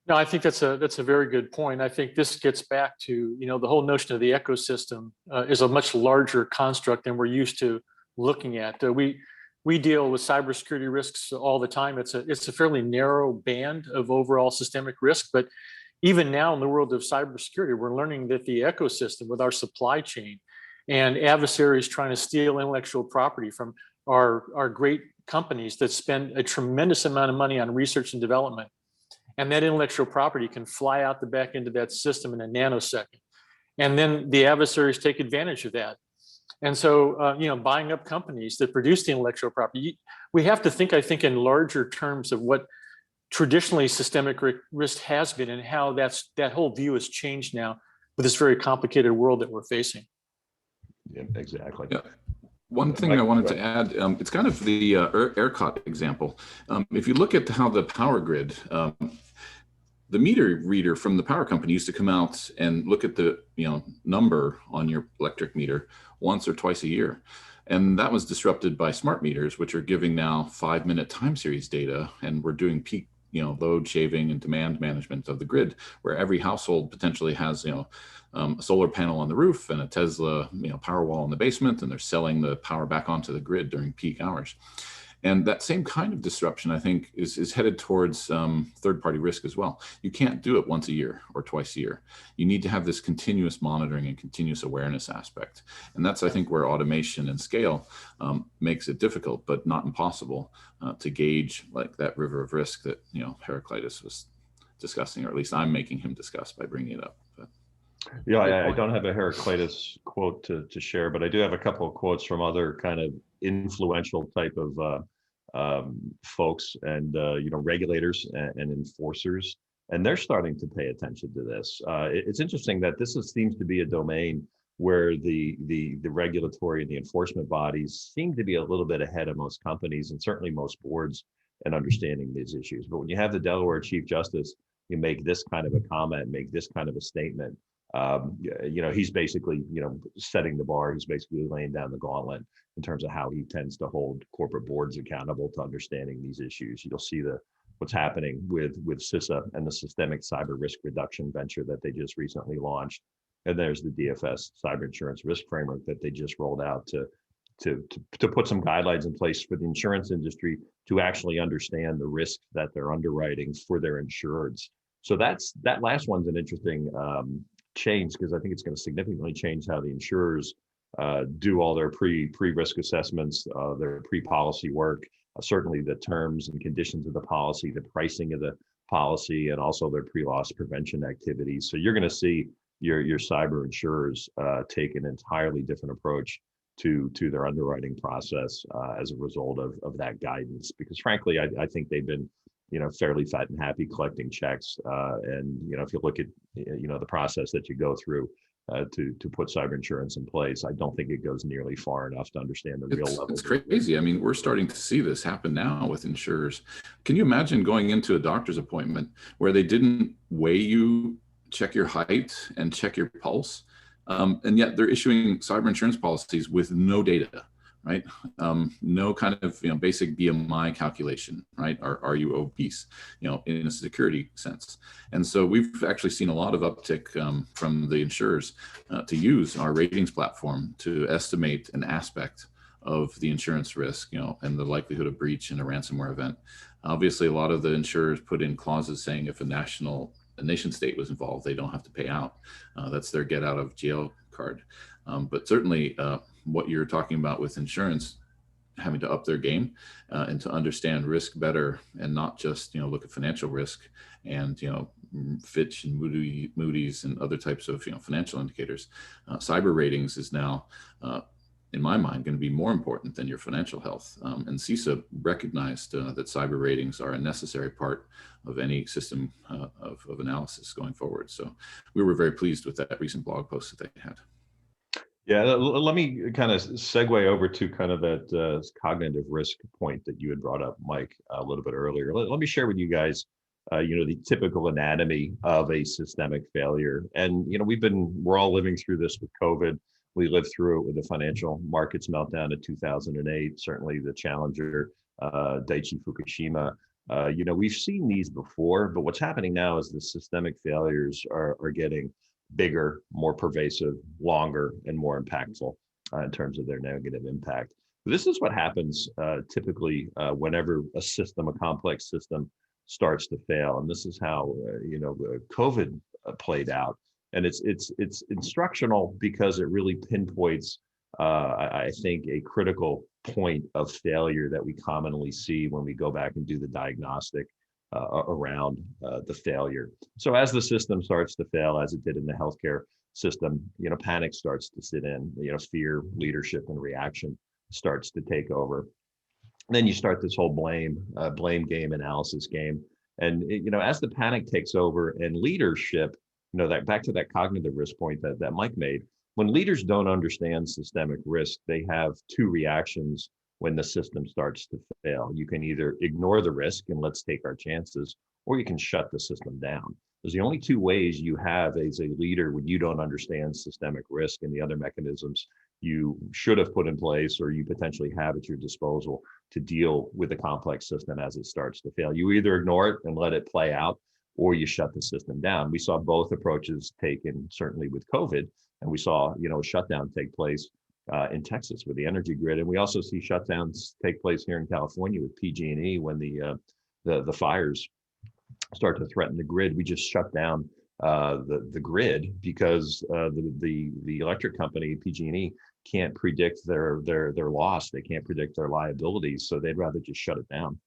No, I think that's a very good point. I think this gets back to, the whole notion of the ecosystem is a much larger construct than we're used to looking at. We deal with cybersecurity risks all the time. It's a fairly narrow band of overall systemic risk, but even now in the world of cybersecurity, we're learning that the ecosystem with our supply chain and adversaries trying to steal intellectual property from our great companies that spend a tremendous amount of money on research and development. And that intellectual property can fly out the back into that system in a nanosecond. And then the adversaries take advantage of that. And so, buying up companies that produce the intellectual property, we have to think, I think, in larger terms of what traditionally systemic risk has been and how that whole view has changed now with this very complicated world that we're facing. Yeah, exactly. Yeah. One thing Mike, I wanted to add, it's kind of the ERCOT example. If you look at how the power grid, the meter reader from the power company used to come out and look at the number on your electric meter once or twice a year. And that was disrupted by smart meters, which are giving now 5-minute time series data. And we're doing peak load shaving and demand management of the grid, where every household potentially has a solar panel on the roof and a Tesla power wall in the basement, and they're selling the power back onto the grid during peak hours. And that same kind of disruption, I think, is headed towards third-party risk as well. You can't do it once a year or twice a year. You need to have this continuous monitoring and continuous awareness aspect. And that's, I think, where automation and scale makes it difficult, but not impossible to gauge like that river of risk that Heraclitus was discussing, or at least I'm making him discuss by bringing it up. But, yeah, I don't have a Heraclitus quote to share, but I do have a couple of quotes from other kind of influential type of folks and regulators and enforcers, and they're starting to pay attention to this. It's interesting that seems to be a domain where the regulatory and the enforcement bodies seem to be a little bit ahead of most companies and certainly most boards in understanding these issues. But when you have the Delaware Chief Justice, you make this kind of a comment, make this kind of a statement. He's basically, setting the bar. He's basically laying down the gauntlet in terms of how he tends to hold corporate boards accountable to understanding these issues. You'll see what's happening with CISA and the systemic cyber risk reduction venture that they just recently launched. And there's the DFS cyber insurance risk framework that they just rolled out to put some guidelines in place for the insurance industry to actually understand the risks that they're underwriting for their insureds. So that last one's an interesting change, because I think it's going to significantly change how the insurers do all their pre-risk assessments, their pre-policy work, certainly the terms and conditions of the policy, the pricing of the policy, and also their pre-loss prevention activities. So you're going to see your cyber insurers take an entirely different approach to their underwriting process as a result of that guidance. Because frankly, I think they've been fairly fat and happy collecting checks. And if you look at the process that you go through to put cyber insurance in place, I don't think it goes nearly far enough to understand the real level. It's crazy. I mean, we're starting to see this happen now with insurers. Can you imagine going into a doctor's appointment where they didn't weigh you, check your height, and check your pulse? And yet they're issuing cyber insurance policies with no data. Right? No kind of basic BMI calculation, right? Are you obese, in a security sense? And so we've actually seen a lot of uptick from the insurers to use our ratings platform to estimate an aspect of the insurance risk, and the likelihood of breach in a ransomware event. Obviously, a lot of the insurers put in clauses saying if a nation state was involved, they don't have to pay out. That's their get out of jail card. But certainly what you're talking about with insurance, having to up their game and to understand risk better, and not just look at financial risk and Fitch and Moody's and other types of financial indicators. Cyber ratings is now, in my mind, going to be more important than your financial health. And CISA recognized that cyber ratings are a necessary part of any system of analysis going forward. So we were very pleased with that recent blog post that they had. Yeah, let me kind of segue over to kind of that cognitive risk point that you had brought up, Mike, a little bit earlier. Let me share with you guys, the typical anatomy of a systemic failure. And, we're all living through this with COVID. We lived through it with the financial markets meltdown in 2008, certainly the Challenger, Daiichi Fukushima. We've seen these before, but what's happening now is the systemic failures are getting bigger, more pervasive, longer, and more impactful in terms of their negative impact. This is what happens typically whenever a complex system starts to fail, and this is how COVID played out. And it's instructional because it really pinpoints, I think, a critical point of failure that we commonly see when we go back and do the diagnostic around the failure. So as the system starts to fail, as it did in the healthcare system, panic starts to sit in, fear, leadership, and reaction starts to take over. Then you start this whole blame game, analysis game. And, as the panic takes over and leadership, that back to that cognitive risk point that Mike made, when leaders don't understand systemic risk, they have two reactions when the system starts to fail. You can either ignore the risk and let's take our chances, or you can shut the system down. Those are the only two ways you have as a leader when you don't understand systemic risk and the other mechanisms you should have put in place or you potentially have at your disposal to deal with a complex system as it starts to fail. You either ignore it and let it play out, or you shut the system down. We saw both approaches taken certainly with COVID, and we saw a shutdown take place in Texas with the energy grid, and we also see shutdowns take place here in California with PG&E when the fires start to threaten the grid. We just shut down the grid because the electric company PG&E can't predict their loss. They can't predict their liabilities, so they'd rather just shut it down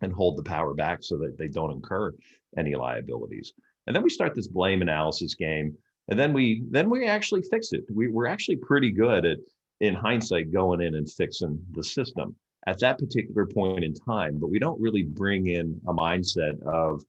and hold the power back so that they don't incur any liabilities. And then we start this blame analysis game, and then we actually fix it. We're actually pretty good at, in hindsight, going in and fixing the system at that particular point in time, but we don't really bring in a mindset of,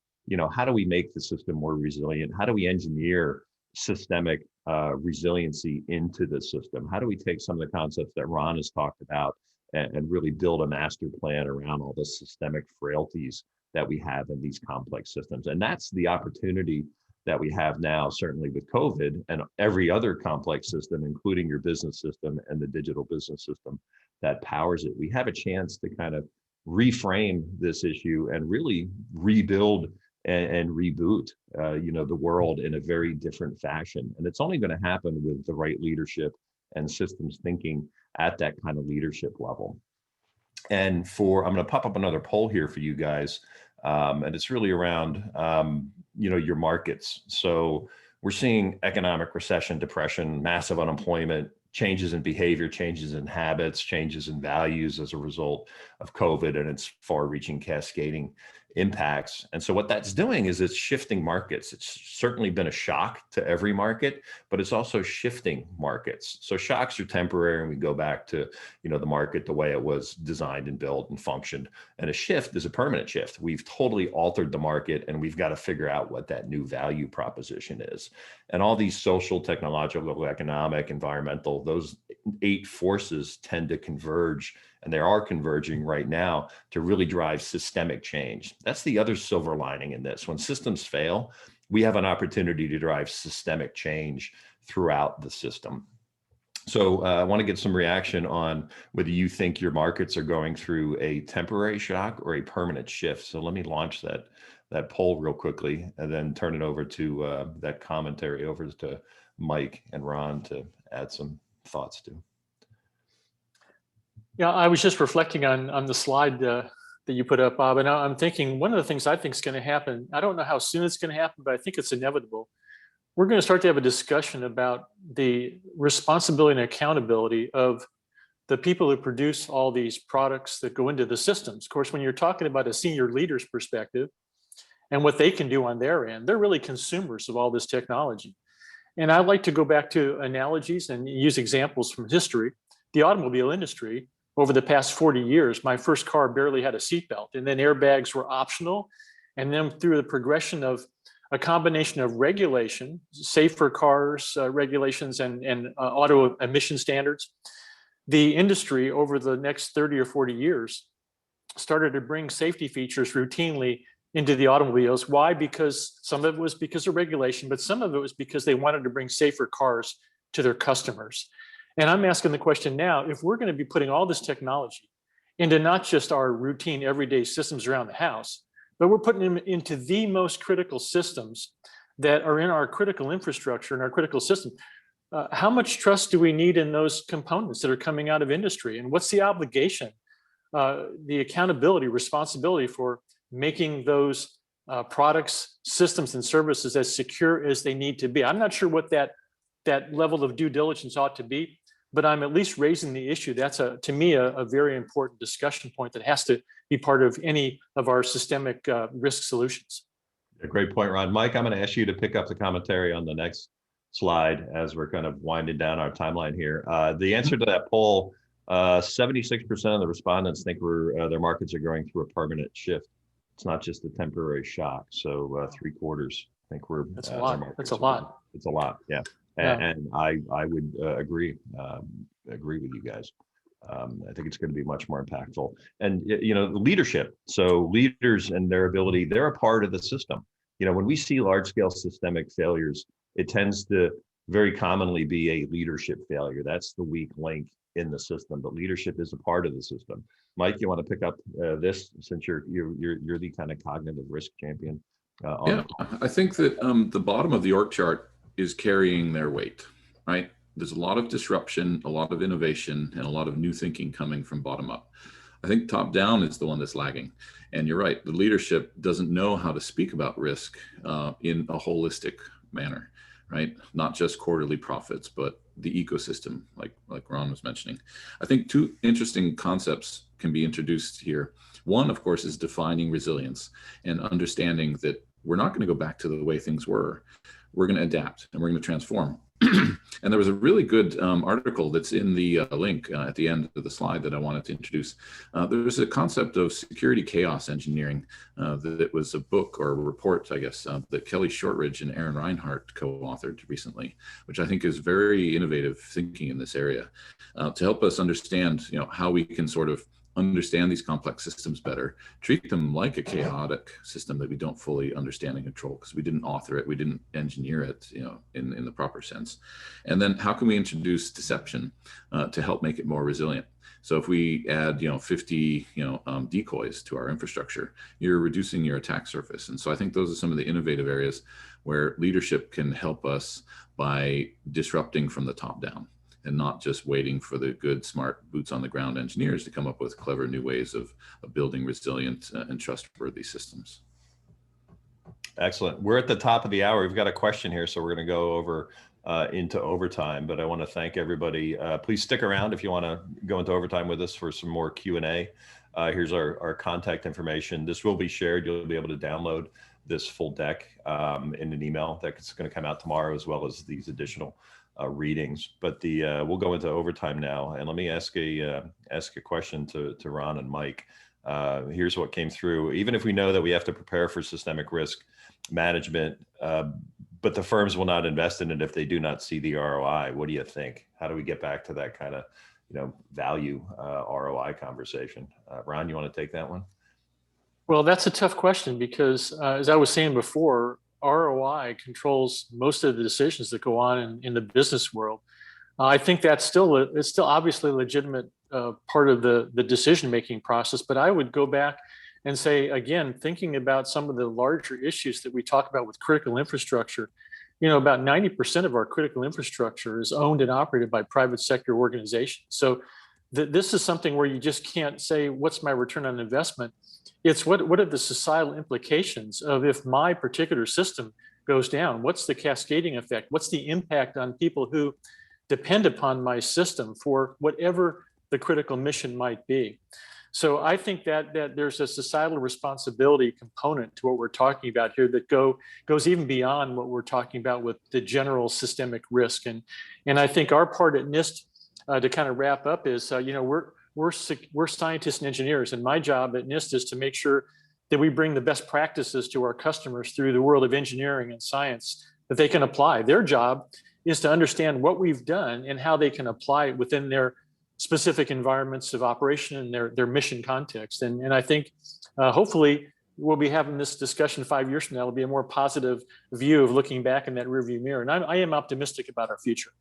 how do we make the system more resilient? How do we engineer systemic resiliency into the system? How do we take some of the concepts that Ron has talked about and really build a master plan around all the systemic frailties that we have in these complex systems? And that's the opportunity that we have now, certainly with COVID and every other complex system, including your business system and the digital business system that powers it. We have a chance to kind of reframe this issue and really rebuild and reboot, the world in a very different fashion. And it's only going to happen with the right leadership and systems thinking at that kind of leadership level. And I'm going to pop up another poll here for you guys. And it's really around, your markets. So we're seeing economic recession, depression, massive unemployment, changes in behavior, changes in habits, changes in values as a result of COVID and its far-reaching cascading impacts. And so what that's doing is it's shifting markets. It's certainly been a shock to every market, but it's also shifting markets. So shocks are temporary and we go back to, the market the way it was designed and built and functioned. And a shift is a permanent shift. We've totally altered the market and we've got to figure out what that new value proposition is. And all these social, technological, economic, environmental, those 8 forces tend to converge, and they are converging right now to really drive systemic change. That's the other silver lining in this. When systems fail, we have an opportunity to drive systemic change throughout the system. So I want to get some reaction on whether you think your markets are going through a temporary shock or a permanent shift. So let me launch that poll real quickly and then turn it over to that commentary over to Mike and Ron to add some thoughts to. Yeah, I was just reflecting on the slide that you put up, Bob, and I'm thinking one of the things I think is going to happen, I don't know how soon it's going to happen, but I think it's inevitable. We're going to start to have a discussion about the responsibility and accountability of the people who produce all these products that go into the systems. Of course, when you're talking about a senior leader's perspective and what they can do on their end, they're really consumers of all this technology. And I like to go back to analogies and use examples from history. The automobile industry, over the past 40 years, my first car barely had a seatbelt, and then airbags were optional. And then through the progression of a combination of regulation, safer cars regulations, and auto emission standards, the industry over the next 30 or 40 years started to bring safety features routinely into the automobiles. Why? Because some of it was because of regulation, but some of it was because they wanted to bring safer cars to their customers. And I'm asking the question now, if we're going to be putting all this technology into not just our routine everyday systems around the house, but we're putting them into the most critical systems that are in our critical infrastructure and our critical system, how much trust do we need in those components that are coming out of industry? And what's the obligation, the accountability, responsibility for making those products, systems, and services as secure as they need to be? I'm not sure what that level of due diligence ought to be, but I'm at least raising the issue. That's to me a very important discussion point that has to be part of any of our systemic risk solutions. A great point, Ron. Mike, I'm going to ask you to pick up the commentary on the next slide as we're kind of winding down our timeline here. The answer to that poll, 76% of the respondents think their markets are going through a permanent shift. It's not just a temporary shock. So 3/4 think we're. That's a lot. That's a lot. It's a lot. Yeah. And I would agree with you guys. I think it's going to be much more impactful. And, leadership. So leaders and their ability, they're a part of the system. When we see large scale systemic failures, it tends to very commonly be a leadership failure. That's the weak link in the system, but leadership is a part of the system. Mike, you want to pick up this since you're the kind of cognitive risk champion? Yeah, I think that the bottom of the org chart is carrying their weight, right? There's a lot of disruption, a lot of innovation, and a lot of new thinking coming from bottom up. I think top down is the one that's lagging. And you're right, the leadership doesn't know how to speak about risk in a holistic manner, right? Not just quarterly profits, but the ecosystem, like Ron was mentioning. I think two interesting concepts can be introduced here. One, of course, is defining resilience and understanding that we're not going to go back to the way things were. We're going to adapt and we're going to transform. And there was a really good article that's in the link at the end of the slide that I wanted to introduce. There was a concept of security chaos engineering that was a book or a report, I guess, that Kelly Shortridge and Aaron Reinhart co-authored recently, which I think is very innovative thinking in this area to help us understand, how we can sort of understand these complex systems better, treat them like a chaotic system that we don't fully understand and control because we didn't author it, we didn't engineer it, in the proper sense. And then how can we introduce deception to help make it more resilient? So if we add, 50, decoys to our infrastructure, you're reducing your attack surface. And so I think those are some of the innovative areas where leadership can help us by disrupting from the top down, and not just waiting for the good, smart boots on the ground engineers to come up with clever new ways of building resilient and trustworthy systems. Excellent. We're at the top of the hour. We've got a question here, so we're going to go over into overtime, but I want to thank everybody. Please stick around if you want to go into overtime with us for some more Q&A. Here's our contact information. This will be shared. You'll be able to download this full deck in an email that's going to come out tomorrow, as well as these additional readings. But we'll go into overtime now, and let me ask a question to Ron and Mike. Here's what came through. Even if we know that we have to prepare for systemic risk management, but the firms will not invest in it if they do not see the ROI, what do you think? How do we get back to that kind of value ROI conversation? Ron, you want to take that one? Well, that's a tough question because as I was saying before, ROI controls most of the decisions that go on in the business world. I think that's still obviously a legitimate part of the decision-making process, but I would go back and say, again, thinking about some of the larger issues that we talk about with critical infrastructure, about 90% of our critical infrastructure is owned and operated by private sector organizations. So this is something where you just can't say, what's my return on investment? It's what are the societal implications of if my particular system goes down? What's the cascading effect? What's the impact on people who depend upon my system for whatever the critical mission might be? So I think that there's a societal responsibility component to what we're talking about here that goes even beyond what we're talking about with the general systemic risk. And I think our part at NIST to kind of wrap up is, we're scientists and engineers, and my job at NIST is to make sure that we bring the best practices to our customers through the world of engineering and science that they can apply. Their job is to understand what we've done and how they can apply it within their specific environments of operation and their mission context. And I think hopefully we'll be having this discussion 5 years from now. It'll be a more positive view of looking back in that rearview mirror. And I am optimistic about our future.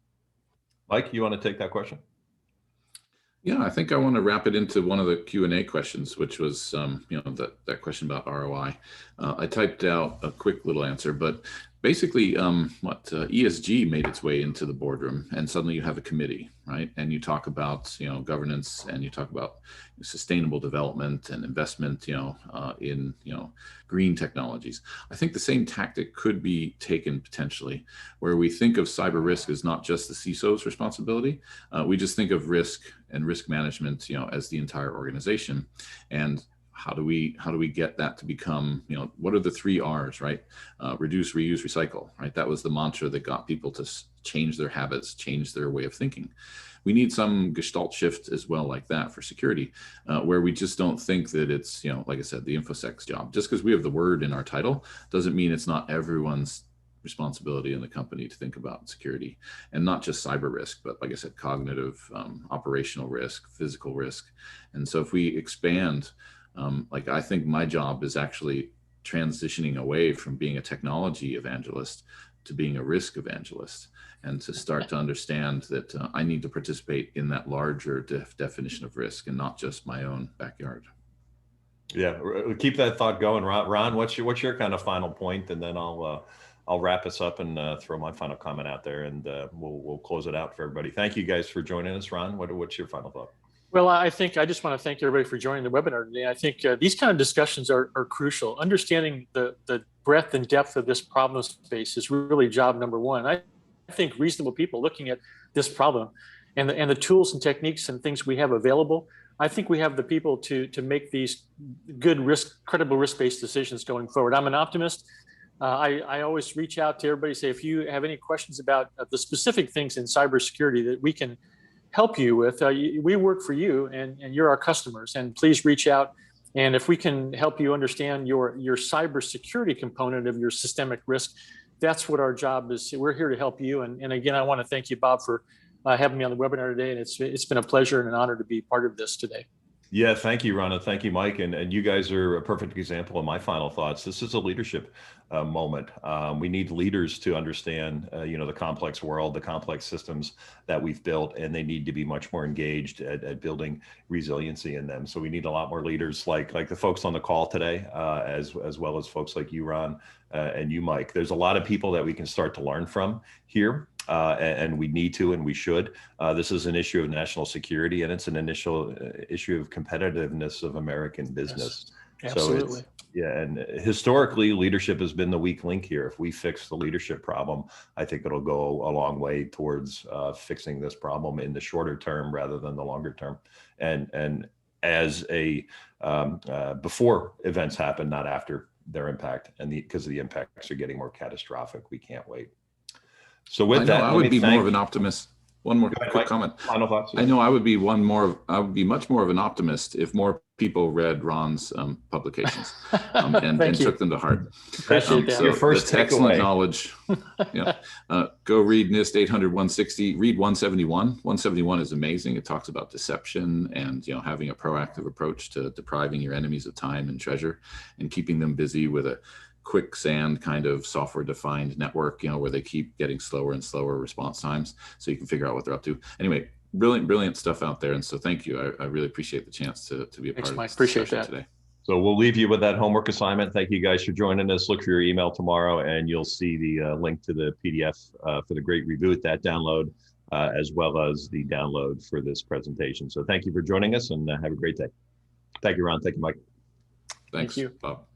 Mike, you want to take that question? Yeah, I think I want to wrap it into one of the Q&A questions, which was, that question about ROI. I typed out a quick little answer, but basically ESG made its way into the boardroom, and suddenly you have a committee, right? And you talk about, governance, and you talk about sustainable development and investment, in, green technologies. I think the same tactic could be taken potentially, where we think of cyber risk as not just the CISO's responsibility. We just think of risk and risk management, as the entire organization. And how do we get that to become, what are the 3 R's, right? Reduce, reuse, recycle, right? That was the mantra that got people to change their habits, change their way of thinking. We need some gestalt shift as well, like that, for security, where we just don't think that it's, like I said, the InfoSec's job. Just because we have the word in our title doesn't mean it's not everyone's responsibility in the company to think about security, and not just cyber risk, but like I said, cognitive, operational risk, physical risk. And so if we expand, like, I think my job is actually transitioning away from being a technology evangelist to being a risk evangelist, and to start to understand that I need to participate in that larger definition of risk, and not just my own backyard. Yeah, keep that thought going, Ron. What's your kind of final point, and then I'll wrap us up and throw my final comment out there, and we'll close it out for everybody. Thank you guys for joining us. Ron, what's your final thought? Well, I think I just want to thank everybody for joining the webinar today. I think these kind of discussions are crucial. Understanding the breadth and depth of this problem space is really job number one. I think reasonable people looking at this problem and the tools and techniques and things we have available, I think we have the people to make these good credible risk-based decisions going forward. I'm an optimist. I always reach out to everybody, say, if you have any questions about the specific things in cybersecurity that we can help you with, we work for you, and you're our customers, and please reach out. And if we can help you understand your cybersecurity component of your systemic risk, that's what our job is. We're here to help you. And again, I want to thank you, Bob, for having me on the webinar today. And it's been a pleasure and an honor to be part of this today. Yeah, thank you, Ron, and thank you, Mike. And you guys are a perfect example of my final thoughts. This is a leadership moment. We need leaders to understand, the complex world, the complex systems that we've built, and they need to be much more engaged at building resiliency in them. So we need a lot more leaders like the folks on the call today, as well as folks like you, Ron, and you, Mike. There's a lot of people that we can start to learn from here. And we need to, and we should. This is an issue of national security, and it's an initial issue of competitiveness of American business. Yes, absolutely. So and historically, leadership has been the weak link here. If we fix the leadership problem, I think it'll go a long way towards fixing this problem in the shorter term rather than the longer term. And as before events happen, not after their impact, and because the impacts are getting more catastrophic, we can't wait. So with that, I would be more of an optimist. One more quick comment. Final thoughts. I know I would be much more of an optimist if more people read Ron's publications and took them to heart. Appreciate that. So Your first excellent takeaway. knowledge. Go read NIST 800-160. Read 171. 171 is amazing. It talks about deception and having a proactive approach to depriving your enemies of time and treasure, and keeping them busy with a quicksand kind of software-defined network, where they keep getting slower and slower response times, so you can figure out what they're up to. Anyway, brilliant stuff out there, and so thank you. I really appreciate the chance to be a part of this discussion today. So we'll leave you with that homework assignment. Thank you guys for joining us. Look for your email tomorrow, and you'll see the link to the PDF for the Great Reboot, that download, as well as the download for this presentation. So thank you for joining us, and have a great day. Thank you, Ron. Thank you, Mike. Thanks, Thank you. Bob.